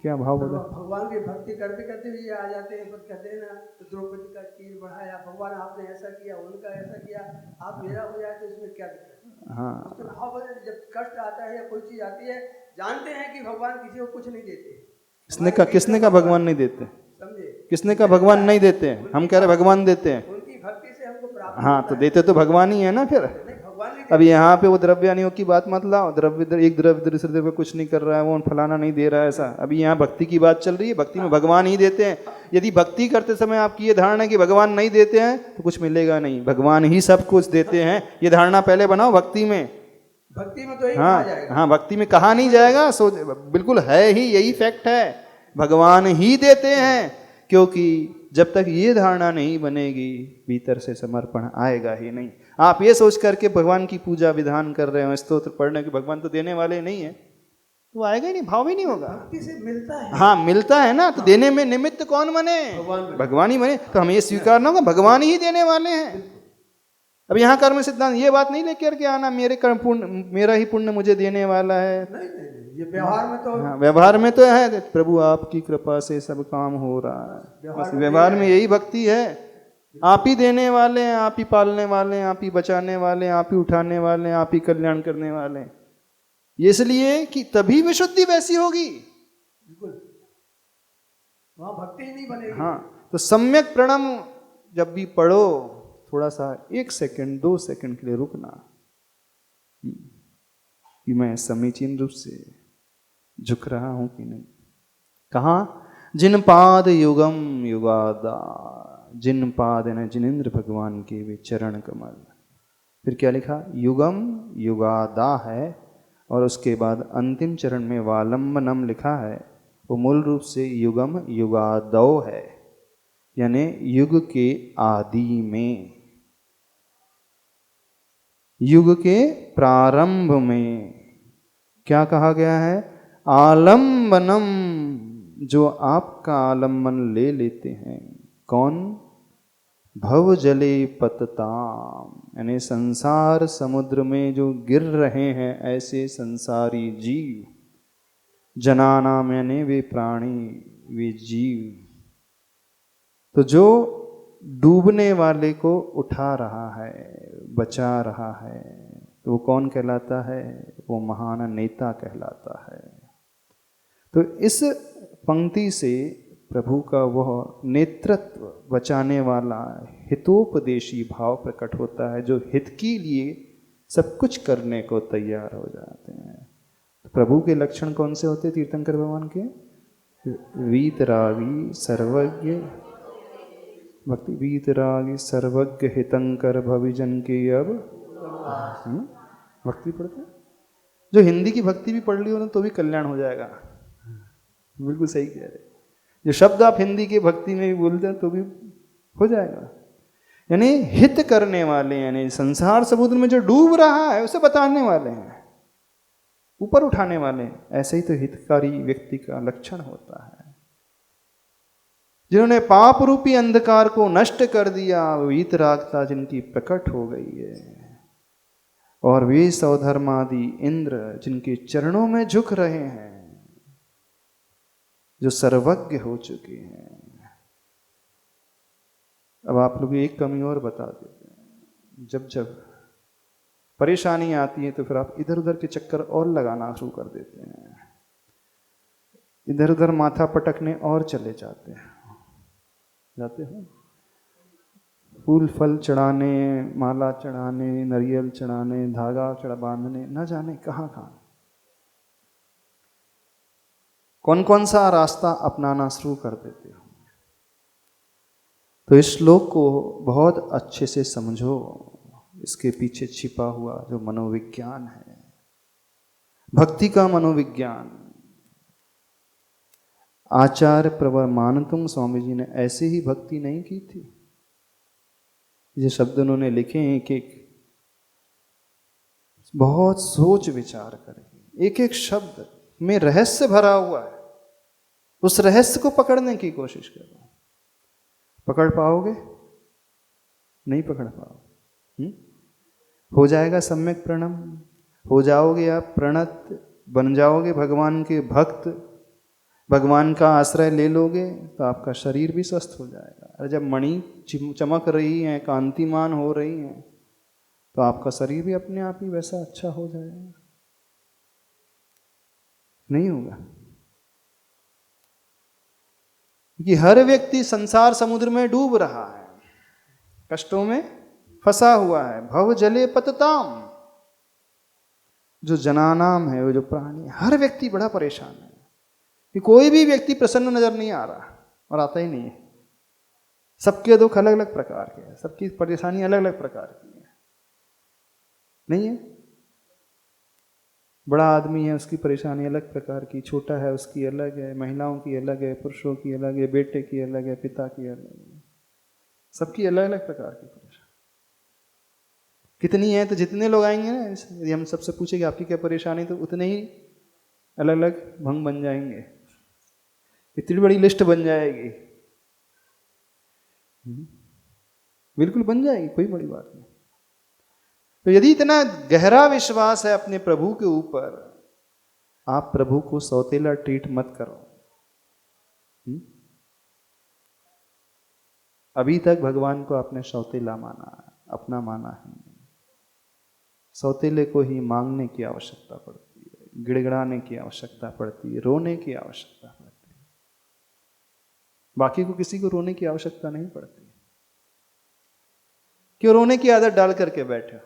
क्या भाव बदल? भगवान की भक्ति करते करते भी ये आ जाते हैं, पर कहते हैं ना, तो द्रौपदी का तीर बढ़ाया, भगवान आपने ऐसा किया, उनका ऐसा किया, आप मेरा हो जाए तो इसमें क्या दिक्कत? हाँ, उसके भाव बदल, जब कष्ट आता है या कोई चीज आती है, जानते हैं कि भगवान किसी को कुछ नहीं देते। किसने का भगवान नहीं देते? समझे? किसने का भगवान नहीं देते? हम कह रहे भगवान देते हैं। उनकी भक्ति से हमको प्राप्त हाँ, तो देते तो भगवान ही है ना फिर। भगवान नहीं। अब यहाँ पे वो द्रव्यानियों की बात मत लाओ, द्रव्य एक द्रव्य दूसरे द्रव्य कुछ नहीं कर रहा है, वो फलाना नहीं दे रहा है, ऐसा। अभी यहाँ भक्ति की बात चल रही है, भक्ति में भगवान ही देते हैं। यदि भक्ति करते समय आपकी ये धारणा है कि भगवान नहीं देते हैं, तो कुछ मिलेगा नहीं, भगवान ही सब कुछ देते हैं, ये धारणा पहले बनाओ भक्ति में। भक्ति में तो यही हाँ, कहा जाएगा। हाँ, भक्ति में कहा नहीं जाएगा, सो बिल्कुल है ही, यही फैक्ट है, भगवान ही देते हैं। क्योंकि जब तक ये धारणा नहीं बनेगी, भीतर से समर्पण आएगा ही नहीं। आप ये सोच करके भगवान की पूजा विधान कर रहे हो, स्तोत्र पढ़ने के, भगवान तो देने वाले नहीं है, तो आएगा ही नहीं, भाव ही नहीं होगा। भक्ति से मिलता है। हाँ, मिलता है ना, तो देने में निमित्त कौन बने? भगवान ही बने। तो हमें ये स्वीकारना होगा भगवान ही देने वाले हैं। अब यहाँ कर्म सिद्धांत ये बात नहीं लेकर के आना, मेरे कर्म पुण्य, मेरा ही पुण्य मुझे देने वाला है। नहीं, ये व्यवहार में तो, हाँ, व्यवहार में तो है, प्रभु आपकी कृपा से सब काम हो रहा है, बस व्यवहार में यही भक्ति है। आप ही देने वाले हैं, आप ही पालने वाले हैं, आप ही बचाने वाले हैं, आप ही उठाने वाले हैं, आप ही कल्याण करने वाले हैं। इसलिए कि तभी विशुद्धि वैसी होगी। बिल्कुल वहां भक्ति ही नहीं बनेगी। हाँ, तो सम्यक प्रणम जब भी पढ़ो, थोड़ा सा 1 सेकंड 2 सेकंड के लिए रुकना, कि मैं समीचीन रूप से झुक रहा हूं कि नहीं। कहा? जिन पाद युगम युगादा, जिन पाद न जिनेन्द्र भगवान के वे चरण कमल। फिर क्या लिखा? युगम युगादा है, और उसके बाद अंतिम चरण में वालंबनम लिखा है, वो मूल रूप से युगम युगादौ है, यानी युग के आदि में, युग के प्रारंभ में। क्या कहा गया है? आलंबनम, जो आपका आलंबन ले लेते हैं। कौन? भव जले पतताम, यानी संसार समुद्र में जो गिर रहे हैं ऐसे संसारी जीव। जनानाम यानी वे प्राणी, वे जीव। तो जो डूबने वाले को उठा रहा है, बचा रहा है, तो वो कौन कहलाता है? वो महान नेता कहलाता है। तो इस पंक्ति से प्रभु का वह नेतृत्व, बचाने वाला, हितोपदेशी भाव प्रकट होता है, जो हित के लिए सब कुछ करने को तैयार हो जाते हैं। तो प्रभु के लक्षण कौन से होते हैं तीर्थंकर भगवान के? वीतरागी सर्वज्ञ भक्ति, वीतरागी सर्वज्ञ हितंकर भविजन के अब भक्ति पढ़ते। जो हिंदी की भक्ति भी पढ़ ली हो तो भी कल्याण हो जाएगा। बिल्कुल सही कह रहे। जो शब्द आप हिंदी की भक्ति में भी बोलते हैं तो भी हो जाएगा। यानी हित करने वाले, यानी संसार समुद्र में जो डूब रहा है उसे बताने वाले हैं, ऊपर उठाने वाले हैं। ऐसे ही तो हितकारी व्यक्ति का लक्षण होता है। जिन्होंने पाप रूपी अंधकार को नष्ट कर दिया, वीतरागता जिनकी प्रकट हो गई है, और वे सौधर्मादि इंद्र जिनके चरणों में झुक रहे हैं, जो सर्वज्ञ हो चुके हैं। अब आप लोग एक कमी और बता देते हैं, जब जब परेशानी आती है तो फिर आप इधर उधर के चक्कर और लगाना शुरू कर देते हैं, इधर उधर माथा पटकने और चले जाते हैं। फूल फल चढ़ाने, माला चढ़ाने, नारियल चढ़ाने, धागा चढ़ा बांधने, न जाने कहाँ कहाँ कौन कौन सा रास्ता अपनाना शुरू कर देते हो। तो इस श्लोक को बहुत अच्छे से समझो, इसके पीछे छिपा हुआ जो मनोविज्ञान है, भक्ति का मनोविज्ञान। आचार्य प्रवर मानतुंग स्वामी जी ने ऐसे ही भक्ति नहीं की थी। ये शब्द उन्होंने लिखे हैं एक एक, बहुत सोच विचार करके, एक एक शब्द में रहस्य भरा हुआ है। उस रहस्य को पकड़ने की कोशिश करो। पकड़ पाओगे? नहीं पकड़ पाओगे। हो जाएगा सम्यक प्रणम, हो जाओगे आप प्रणत, बन जाओगे भगवान के भक्त, भगवान का आश्रय ले लोगे तो आपका शरीर भी स्वस्थ हो जाएगा। अरे जब मणि चमक रही हैं, कांतिमान हो रही हैं, तो आपका शरीर भी अपने आप ही वैसा अच्छा हो जाएगा। नहीं होगा? कि हर व्यक्ति संसार समुद्र में डूब रहा है, कष्टों में फंसा हुआ है। भव जले पतताम, जो जनानाम है, वो जो प्राणी, हर व्यक्ति बड़ा परेशान है। कि कोई भी व्यक्ति प्रसन्न नजर नहीं आ रहा, और आता ही नहीं है। सबके दुख अलग अलग प्रकार के हैं, सबकी परेशानी अलग अलग प्रकार की है। नहीं है? बड़ा आदमी है, उसकी परेशानी अलग प्रकार की, छोटा है उसकी अलग है, महिलाओं की अलग है, पुरुषों की अलग है, बेटे की अलग है, पिता की अलग है, सबकी अलग अलग प्रकार की परेशानी। कितनी है? तो जितने लोग आएंगे ना, यदि हम सबसे पूछेंगे आपकी क्या परेशानी, तो उतने ही अलग अलग भंग बन जाएंगे, इतनी बड़ी लिस्ट बन जाएगी। बिल्कुल बन जाएगी, कोई बड़ी बात नहीं। तो यदि इतना गहरा विश्वास है अपने प्रभु के ऊपर, आप प्रभु को सौतेला ट्रीट मत करो। अभी तक भगवान को आपने सौतेला माना है, अपना माना है। सौतेले को ही मांगने की आवश्यकता पड़ती है, गिड़गिड़ाने की आवश्यकता पड़ती है, रोने की आवश्यकता पड़ती है। बाकी को किसी को रोने की आवश्यकता नहीं पड़ती। क्यों रोने की आदत डाल करके बैठे हो?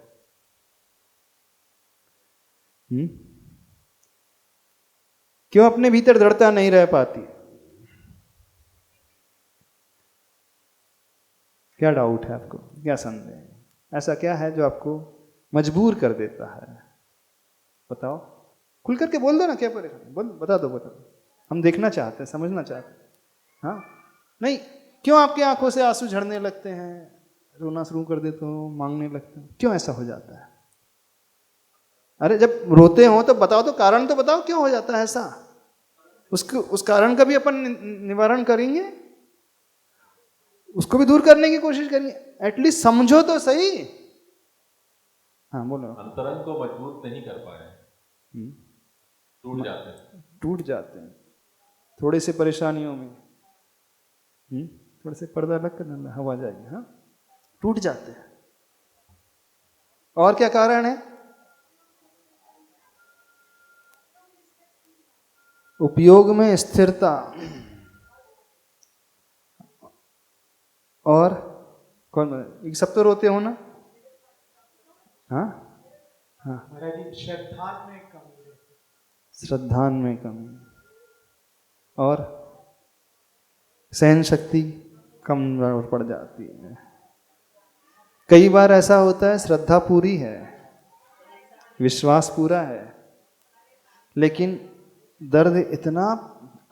क्यों अपने भीतर दृढ़ता नहीं रह पाती? क्या डाउट है आपको? क्या संदेह है? ऐसा क्या है जो आपको मजबूर कर देता है? बताओ, खुल करके बोल दो ना, क्या परेशानी, बोल, बता दो, बता दो। हम देखना चाहते हैं, समझना चाहते हैं। हाँ, नहीं, क्यों आपकी आंखों से आंसू झड़ने लगते हैं, रोना शुरू कर देते हो, मांगने लगते हो? क्यों ऐसा हो जाता है? अरे जब रोते हो तो बताओ, तो कारण तो बताओ, क्यों हो जाता है ऐसा? उस कारण का भी अपन निवारण करेंगे, उसको भी दूर करने की कोशिश करेंगे, एटलीस्ट समझो तो सही। हाँ बोलो। अंतरंग को मजबूत नहीं कर पाए, टूट जाते हैं थोड़े से परेशानियों में। थोड़े से पर्दा अलग करना, हवा जाएगी। हाँ, टूट जाते हैं। और क्या कारण है? उपयोग में स्थिरता, और कौन, सब तो रोते हो ना? हाँ हाँ, श्रद्धान में कमी, और सहन शक्ति कम पड़ जाती है। कई बार ऐसा होता है, श्रद्धा पूरी है, विश्वास पूरा है, लेकिन दर्द इतना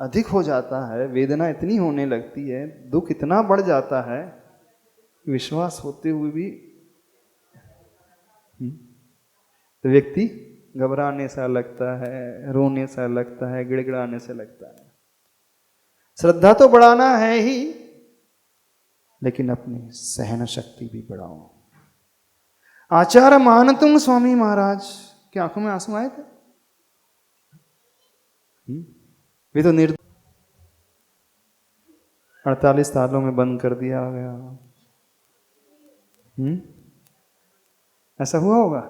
अधिक हो जाता है, वेदना इतनी होने लगती है, दुख इतना बढ़ जाता है, विश्वास होते हुए भी तो व्यक्ति घबराने सा लगता है, रोने सा लगता है, गिड़गिड़ाने से लगता है। श्रद्धा तो बढ़ाना है ही, लेकिन अपनी सहन शक्ति भी बढ़ाओ। आचार्य मानतुंग स्वामी महाराज की आंखों में आंसू आए थे। वे तो 48 सालों में बंद कर दिया गया। ऐसा हुआ होगा?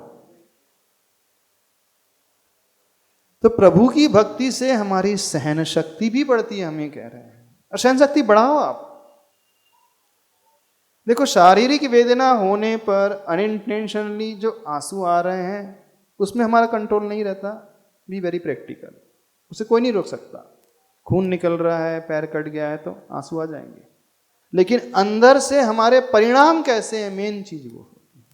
तो प्रभु की भक्ति से हमारी सहन शक्ति भी बढ़ती है, हम ये कह रहे हैं। और सहन शक्ति बढ़ाओ आप। देखो, शारीरिक वेदना होने पर अनइंटेंशनली जो आंसू आ रहे हैं उसमें हमारा कंट्रोल नहीं रहता। बी वेरी प्रैक्टिकल, उसे कोई नहीं रोक सकता। खून निकल रहा है, पैर कट गया है तो आंसू आ जाएंगे, लेकिन अंदर से हमारे परिणाम कैसे हैं, मेन चीज वो होती है।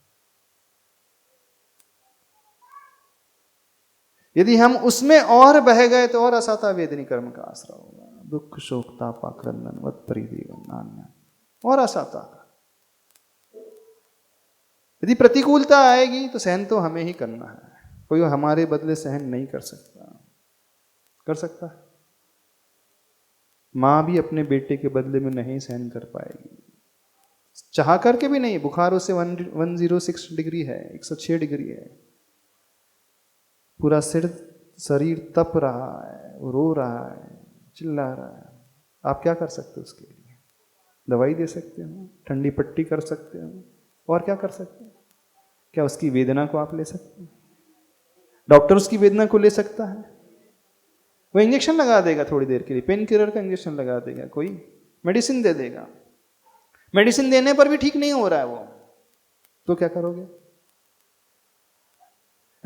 यदि हम उसमें और बह गए तो और असाता वेदनी कर्म का आश्रय होगा। दुख शोक तापा क्रंदन वत परिदेवन नान्या, और असाता का। यदि प्रतिकूलता आएगी तो सहन तो हमें ही करना है, कोई हमारे बदले सहन नहीं कर सकता। कर सकता है? मां भी अपने बेटे के बदले में नहीं सहन कर पाएगी, चाह करके भी नहीं। बुखार उसे 106 डिग्री है, 106 डिग्री है, पूरा शरीर तप रहा है, वो रो रहा है, चिल्ला रहा है। आप क्या कर सकते हो उसके लिए? दवाई दे सकते हो, ठंडी पट्टी कर सकते हो, और क्या कर सकते हैं? क्या उसकी वेदना को आप ले सकते हैं? डॉक्टर उसकी वेदना को ले सकता है? वो इंजेक्शन लगा देगा थोड़ी देर के लिए, पेन किलर का इंजेक्शन लगा देगा, कोई मेडिसिन दे देगा। मेडिसिन देने पर भी ठीक नहीं हो रहा है वो, तो क्या करोगे?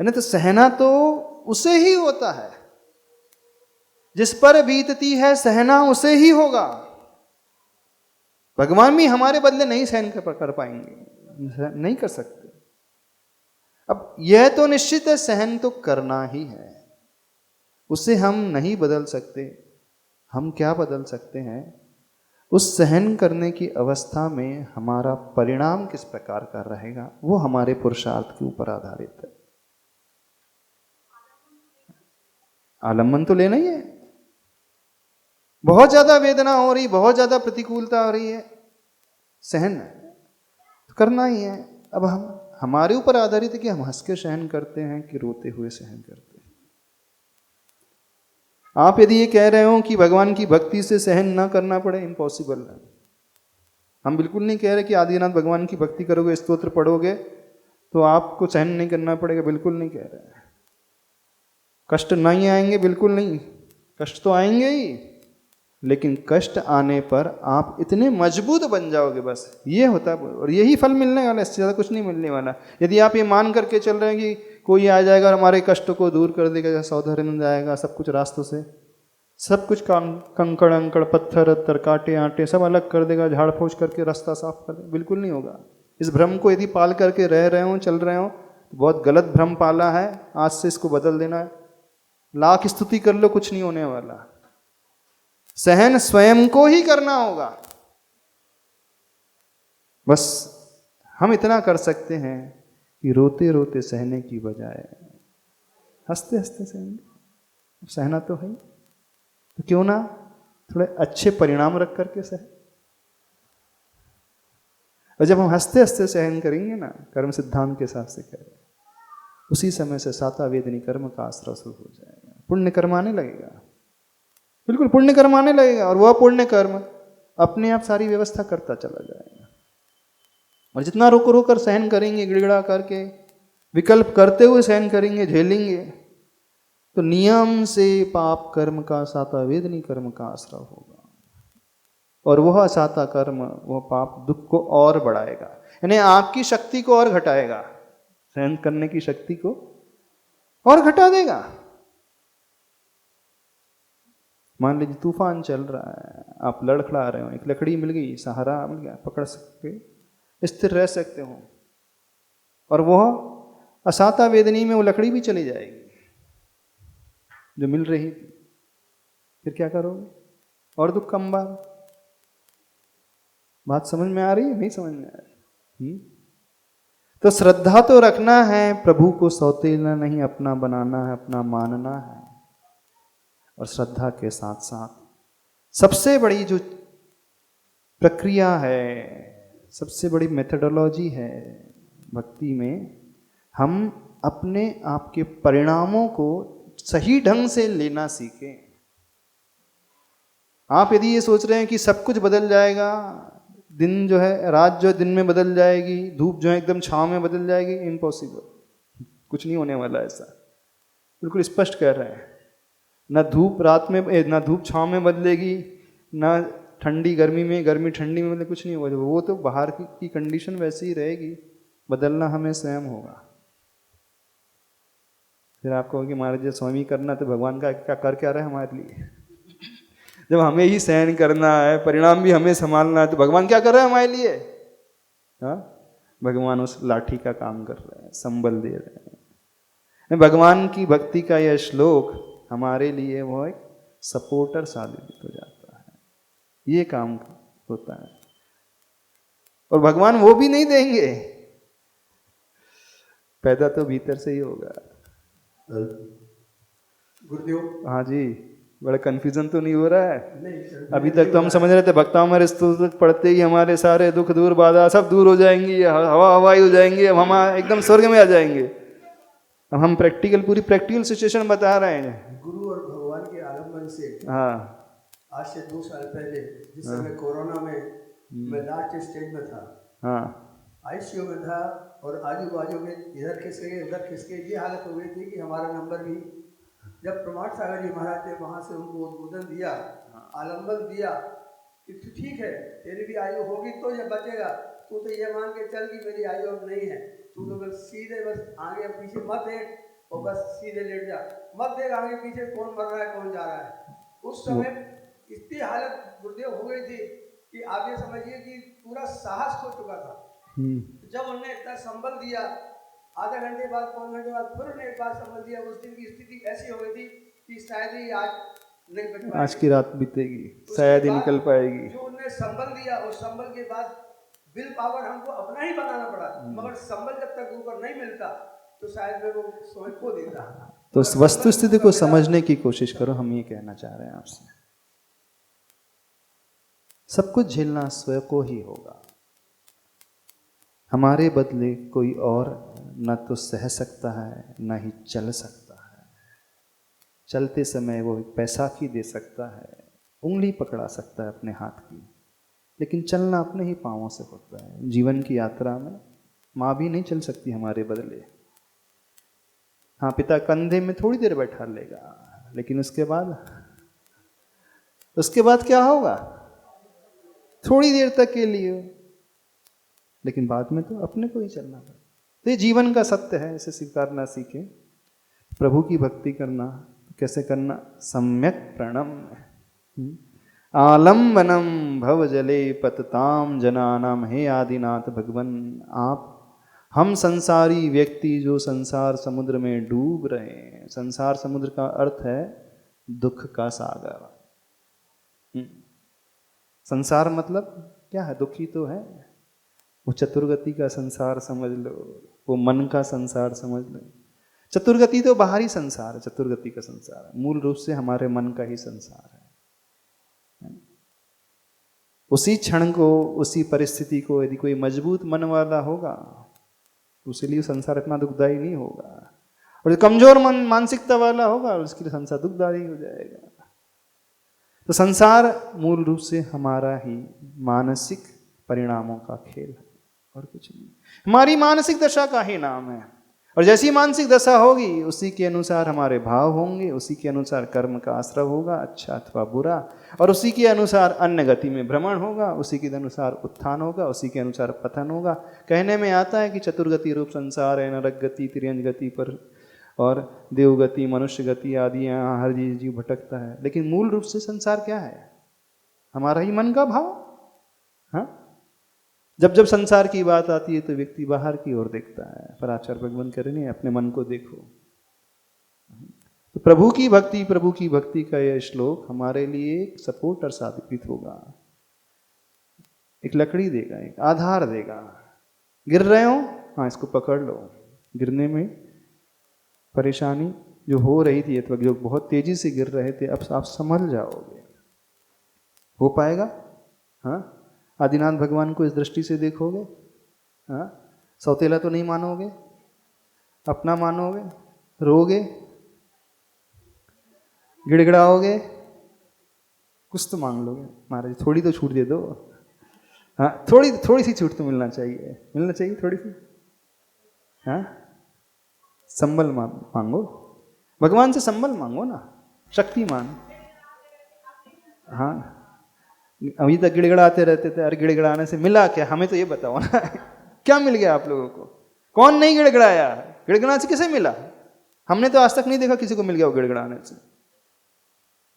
है ना? तो सहना तो उसे ही होता है, जिस पर बीतती है सहना उसे ही होगा। भगवान भी हमारे बदले नहीं सहन कर पाएंगे, नहीं कर सकते। अब यह तो निश्चित है, सहन तो करना ही है, उसे हम नहीं बदल सकते। हम क्या बदल सकते हैं? उस सहन करने की अवस्था में हमारा परिणाम किस प्रकार का रहेगा, वो हमारे पुरुषार्थ के ऊपर आधारित है। आलम्बन तो लेना ही है। बहुत ज्यादा वेदना हो रही, बहुत ज्यादा प्रतिकूलता हो रही है, सहन तो करना ही है। अब हमारे ऊपर आधारित है कि हम हंस के सहन करते हैं कि रोते हुए सहन करते हैं। आप यदि ये कह रहे हो कि भगवान की भक्ति से सहन ना करना पड़े, इम्पॉसिबल है। हम बिल्कुल नहीं कह रहे कि आदिनाथ भगवान की भक्ति करोगे, स्तोत्र पढ़ोगे तो आपको सहन नहीं करना पड़ेगा, बिल्कुल नहीं कह रहे। कष्ट नहीं आएंगे, बिल्कुल नहीं, कष्ट तो आएंगे ही, लेकिन कष्ट आने पर आप इतने मजबूत बन जाओगे, बस ये होता है। और यही फल मिलने वाला है, इससे ज़्यादा कुछ नहीं मिलने वाला। यदि आप ये मान करके चल रहे हैं कि कोई आ जाएगा और हमारे कष्ट को दूर कर देगा, सौधर्य मिल जाएगा, सब कुछ रास्तों से, सब कुछ कंकड़ अंकड़ पत्थर अत्थर कांटे आटे सब अलग कर देगा, झाड़ फूँच करके रास्ता साफ कर देगा, बिल्कुल नहीं होगा। इस भ्रम को यदि पाल करके रह रहे हो, चल रहे हो, तो बहुत गलत भ्रम पाला है। आज से इसको बदल देना है। लाख स्तुति कर लो, कुछ नहीं होने वाला। सहन स्वयं को ही करना होगा। बस हम इतना कर सकते हैं कि रोते रोते सहने की बजाय हंसते हंसते सहेंगे। सहना तो है, तो क्यों ना थोड़े अच्छे परिणाम रख करके सहे। और जब हम हंसते हंसते सहन करेंगे ना, कर्म सिद्धांत के हिसाब से करें, उसी समय से साता वेदनी कर्म का आश्रय शुरू हो जाएगा। पुण्य कर्म आने लगेगा, बिल्कुल पुण्य कर्म आने लगेगा। और वह पुण्य कर्म अपने आप सारी व्यवस्था करता चला जाएगा। और जितना रोक रोक कर सहन करेंगे, गिड़गिड़ा करके विकल्प करते हुए सहन करेंगे, झेलेंगे, तो नियम से पाप कर्म का साता वेदनी कर्म का आश्रय होगा। और वह साता कर्म, वह पाप दुख को और बढ़ाएगा, यानी आपकी शक्ति को और घटाएगा, सहन करने की शक्ति को और घटा देगा। मान लीजिए तूफान चल रहा है, आप लड़खड़ा रहे हो, एक लकड़ी मिल गई, सहारा मिल गया, पकड़ सकते, स्थिर रह सकते हो, और वह असाता वेदनी में वो लकड़ी भी चली जाएगी जो मिल रही थी। फिर क्या करोगे? और दुख का अंबार। बात समझ में आ रही है? नहीं समझ में आ रही? तो श्रद्धा तो रखना है, प्रभु को सौतेला नहीं अपना बनाना है, अपना मानना है। और श्रद्धा के साथ साथ सबसे बड़ी जो प्रक्रिया है, सबसे बड़ी मेथडोलॉजी है भक्ति में, हम अपने आप के परिणामों को सही ढंग से लेना सीखें। आप यदि ये सोच रहे हैं कि सब कुछ बदल जाएगा, दिन जो है, रात जो है दिन में बदल जाएगी, धूप जो है एकदम छांव में बदल जाएगी, इम्पॉसिबल, कुछ नहीं होने वाला ऐसा। बिल्कुल स्पष्ट कह रहे हैं। ना धूप रात में, ना धूप छांव में बदलेगी, ना ठंडी गर्मी में, गर्मी ठंडी में मतलब कुछ नहीं होगा, वो तो बाहर की कंडीशन वैसे ही रहेगी, बदलना हमें स्वयं होगा। फिर आप कहोगे महाराज जी स्वामी करना तो भगवान का क्या कर क्या रहा है हमारे लिए? जब हमें ही सहन करना है, परिणाम भी हमें संभालना है, तो भगवान क्या कर रहा है हमारे लिए? हाँ, भगवान उस लाठी का काम कर रहे हैं, संबल दे रहे हैं। भगवान की भक्ति का यह श्लोक हमारे लिए वो एक सपोर्टर साबित हो जाता है, ये काम होता है। और भगवान वो भी नहीं देंगे, पैदा तो भीतर से ही होगा। गुरुदेव, हाँ जी, बड़ा कंफ्यूजन तो नहीं हो रहा है? नहीं सर, अभी तक तो हम समझ रहे थे भक्तामृत स्तोत्र पढ़ते ही हमारे सारे दुख दूर बाधा सब दूर हो जाएंगी, हवा हवाई हो जाएंगे, अब हम एकदम स्वर्ग में आ जाएंगे। अब हम पूरी प्रैक्टिकल सिचुएशन बता रहे हैं। गुरु और भगवान के आलम्बन से हाँ आज से 2 साल पहले जिस समय कोरोना में मैं लास्ट स्टेज में था, हाँ आईसीयू में था, और आजू बाजू में इधर खिसके उधर खिसके, ये हालत हो गई थी कि हमारा नंबर भी, जब प्रमाण सागर जी महाराज ने वहाँ से उनको उद्बोधन दिया, आलम्बन दिया कि तू ठीक है, तेरी भी आयु होगी तो ये बचेगा, तू तो ये मान के चल कि मेरी आयु अब नहीं है, तू तो बस सीधे बस आगे पीछे मत देख और बस सीधे लेट जा, मत देख आगे पीछे कौन मर रहा है कौन जा रहा है। उस समय इतनी हालत गुरुदेव हो गई थी कि आप ये समझिए कि पूरा साहस खो चुका था। जब उन्होंने इतना संबल दिया, आधा घंटे बाद पौन घंटे बाद फिर उन्हें एक बार संबल दिया, उस दिन की स्थिति ऐसी हो गई थी कि शायद ही आज नहीं बच पाएगी, आज की रात बीतेगी, शायद ही निकल पाएगी। जो उन्हें संबल दिया, उस संबल के बाद विल पावर हमको अपना ही बनाना पड़ा, मगर संबल जब तक ऊपर नहीं मिलता तो शायद मैं वो सोच खो देता। तो उस वस्तु स्थिति को समझने की कोशिश करो, हम ये कहना चाह रहे हैं आपसे। सब कुछ झेलना स्वयं को ही होगा, हमारे बदले कोई और न तो सह सकता है न ही चल सकता है। चलते समय वो एक बैसाखी दे सकता है, उंगली पकड़ा सकता है अपने हाथ की, लेकिन चलना अपने ही पाँवों से होता है। जीवन की यात्रा में माँ भी नहीं चल सकती हमारे बदले। हाँ, पिता कंधे में थोड़ी देर बैठा लेगा, लेकिन उसके बाद क्या होगा? थोड़ी देर तक के लिए, लेकिन बाद में तो अपने को ही चलना पड़ेगा। तो ये जीवन का सत्य है, इसे स्वीकारना सीखें। प्रभु की भक्ति करना कैसे करना? सम्यक प्रणम्य आलम्बनम भव जले पतताम जनानाम। हे आदिनाथ भगवन, आप हम संसारी व्यक्ति जो संसार समुद्र में डूब रहे हैं। संसार समुद्र का अर्थ है दुख का सागर। संसार मतलब क्या है? दुखी तो है। वो चतुर्गति का संसार समझ लो, वो मन का संसार समझ लो। चतुर्गति तो बाहरी संसार है, चतुर्गति का संसार है, मूल रूप से हमारे मन का ही संसार है। उसी क्षण को, उसी परिस्थिति को यदि कोई मजबूत मन वाला होगा तो उसके लिए संसार इतना दुखदायी नहीं होगा, और जो कमजोर मन मानसिकता वाला होगा उसके लिए संसार दुखदायी हो जाएगा। तो संसार मूल रूप से हमारा ही मानसिक परिणामों का खेल है और कुछ नहीं। हमारी मानसिक दशा का ही नाम है, और जैसी मानसिक दशा होगी उसी के अनुसार हमारे भाव होंगे, उसी के अनुसार कर्म का आश्रय होगा, अच्छा अथवा बुरा, और उसी के अनुसार अन्य गति में भ्रमण होगा, उसी के अनुसार उत्थान होगा, उसी के अनुसार पतन होगा। कहने में आता है कि चतुर्गति रूप संसार है, नरक गति, तिर्यंज गति पर और देवगति, मनुष्य गति आदि, यहाँ हर जीव भटकता है। लेकिन मूल रूप से संसार क्या है? हमारा ही मन का भाव। हाँ, जब जब संसार की बात आती है तो व्यक्ति बाहर की ओर देखता है, पर आचार्य भगवान कह रहे हैं अपने मन को देखो। तो प्रभु की भक्ति का यह श्लोक हमारे लिए एक सपोर्टर साबित होगा, एक लकड़ी देगा, एक आधार देगा। गिर रहे हो, हाँ इसको पकड़ लो। गिरने में परेशानी जो हो रही थी अथवा जो बहुत तेजी से गिर रहे थे, अब आप संभल जाओगे। हो पाएगा? हाँ, आदिनाथ भगवान को इस दृष्टि से देखोगे, हाँ, सौतेला तो नहीं मानोगे, अपना मानोगे, रोगे, गिड़गिड़ाओगे, कुछ तो मांग लोगे। महाराज थोड़ी तो छूट दे दो। हाँ, थोड़ी सी छूट तो मिलना चाहिए थोड़ी सी। हाँ, संबल मांगो, भगवान से संबल मांगो ना, शक्ति मांग। हाँ, अभी तक गिड़गिड़ाते रहते थे, अरे गिड़गिड़ाने से मिला क्या, हमें तो ये बताओ ना क्या मिल गया आप लोगों को? कौन नहीं गिड़गिड़ाया? गिड़गिड़ाने से किसे मिला? हमने तो आज तक नहीं देखा किसी को मिल गया वो गिड़गिड़ाने से।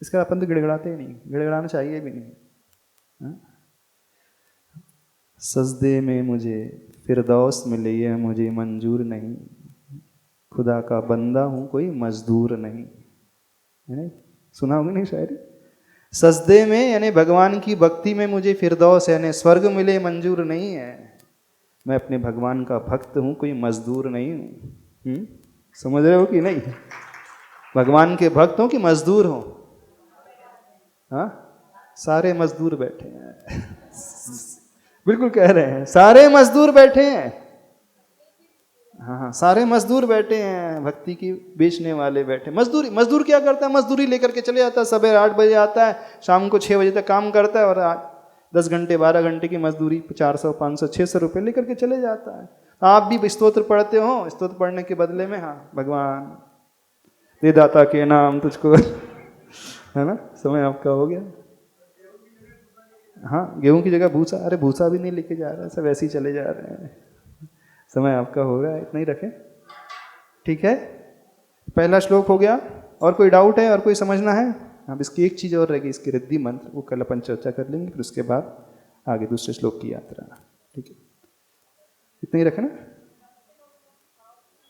इसका अपन तो गिड़गिड़ाते ही नहीं, गिड़गिड़ाना चाहिए भी नहीं। हाँ? सजदे में मुझे फिरदौस मिले यह मुझे मंजूर नहीं, खुदा का बंदा हूं कोई मजदूर नहीं। है ना? सुना होगा नहीं शायरी? सजदे में यानी भगवान की भक्ति में मुझे फिरदौस यानी स्वर्ग मिले मंजूर नहीं है, मैं अपने भगवान का भक्त हूं कोई मजदूर नहीं हूं। समझ रहे हो कि नहीं? भगवान के भक्त हो कि मजदूर हो? हाँ, सारे मजदूर बैठे हैं बिल्कुल कह रहे हैं, सारे मजदूर बैठे हैं। हाँ, सारे मजदूर बैठे हैं, भक्ति की बेचने वाले बैठे। मजदूर क्या करता है? मजदूरी लेकर के चले जाता है, सवेरे 8 बजे आता है, शाम को 6 बजे तक काम करता है और 10 घंटे 12 घंटे की मजदूरी 400 500 600 रुपये लेकर के चले जाता है। आप भी स्तोत्र पढ़ते हो, स्तोत्र पढ़ने के बदले में हाँ भगवान दे दाता के नाम तुझको है ना, समय आपका हो गया। हाँ, गेहूं की जगह भूसा, अरे भूसा भी नहीं लेके जा रहा है, सब ऐसे ही चले जा रहे हैं। समय आपका हो गया, इतना ही रखें, ठीक है? पहला श्लोक हो गया। और कोई डाउट है और कोई समझना है? अब इसकी एक चीज़ और रहेगी, इसकी रिद्धि मंत्र, वो कल अपन चर्चा कर लेंगे, फिर उसके बाद आगे दूसरे श्लोक की यात्रा। ठीक है, इतना ही रखें ना।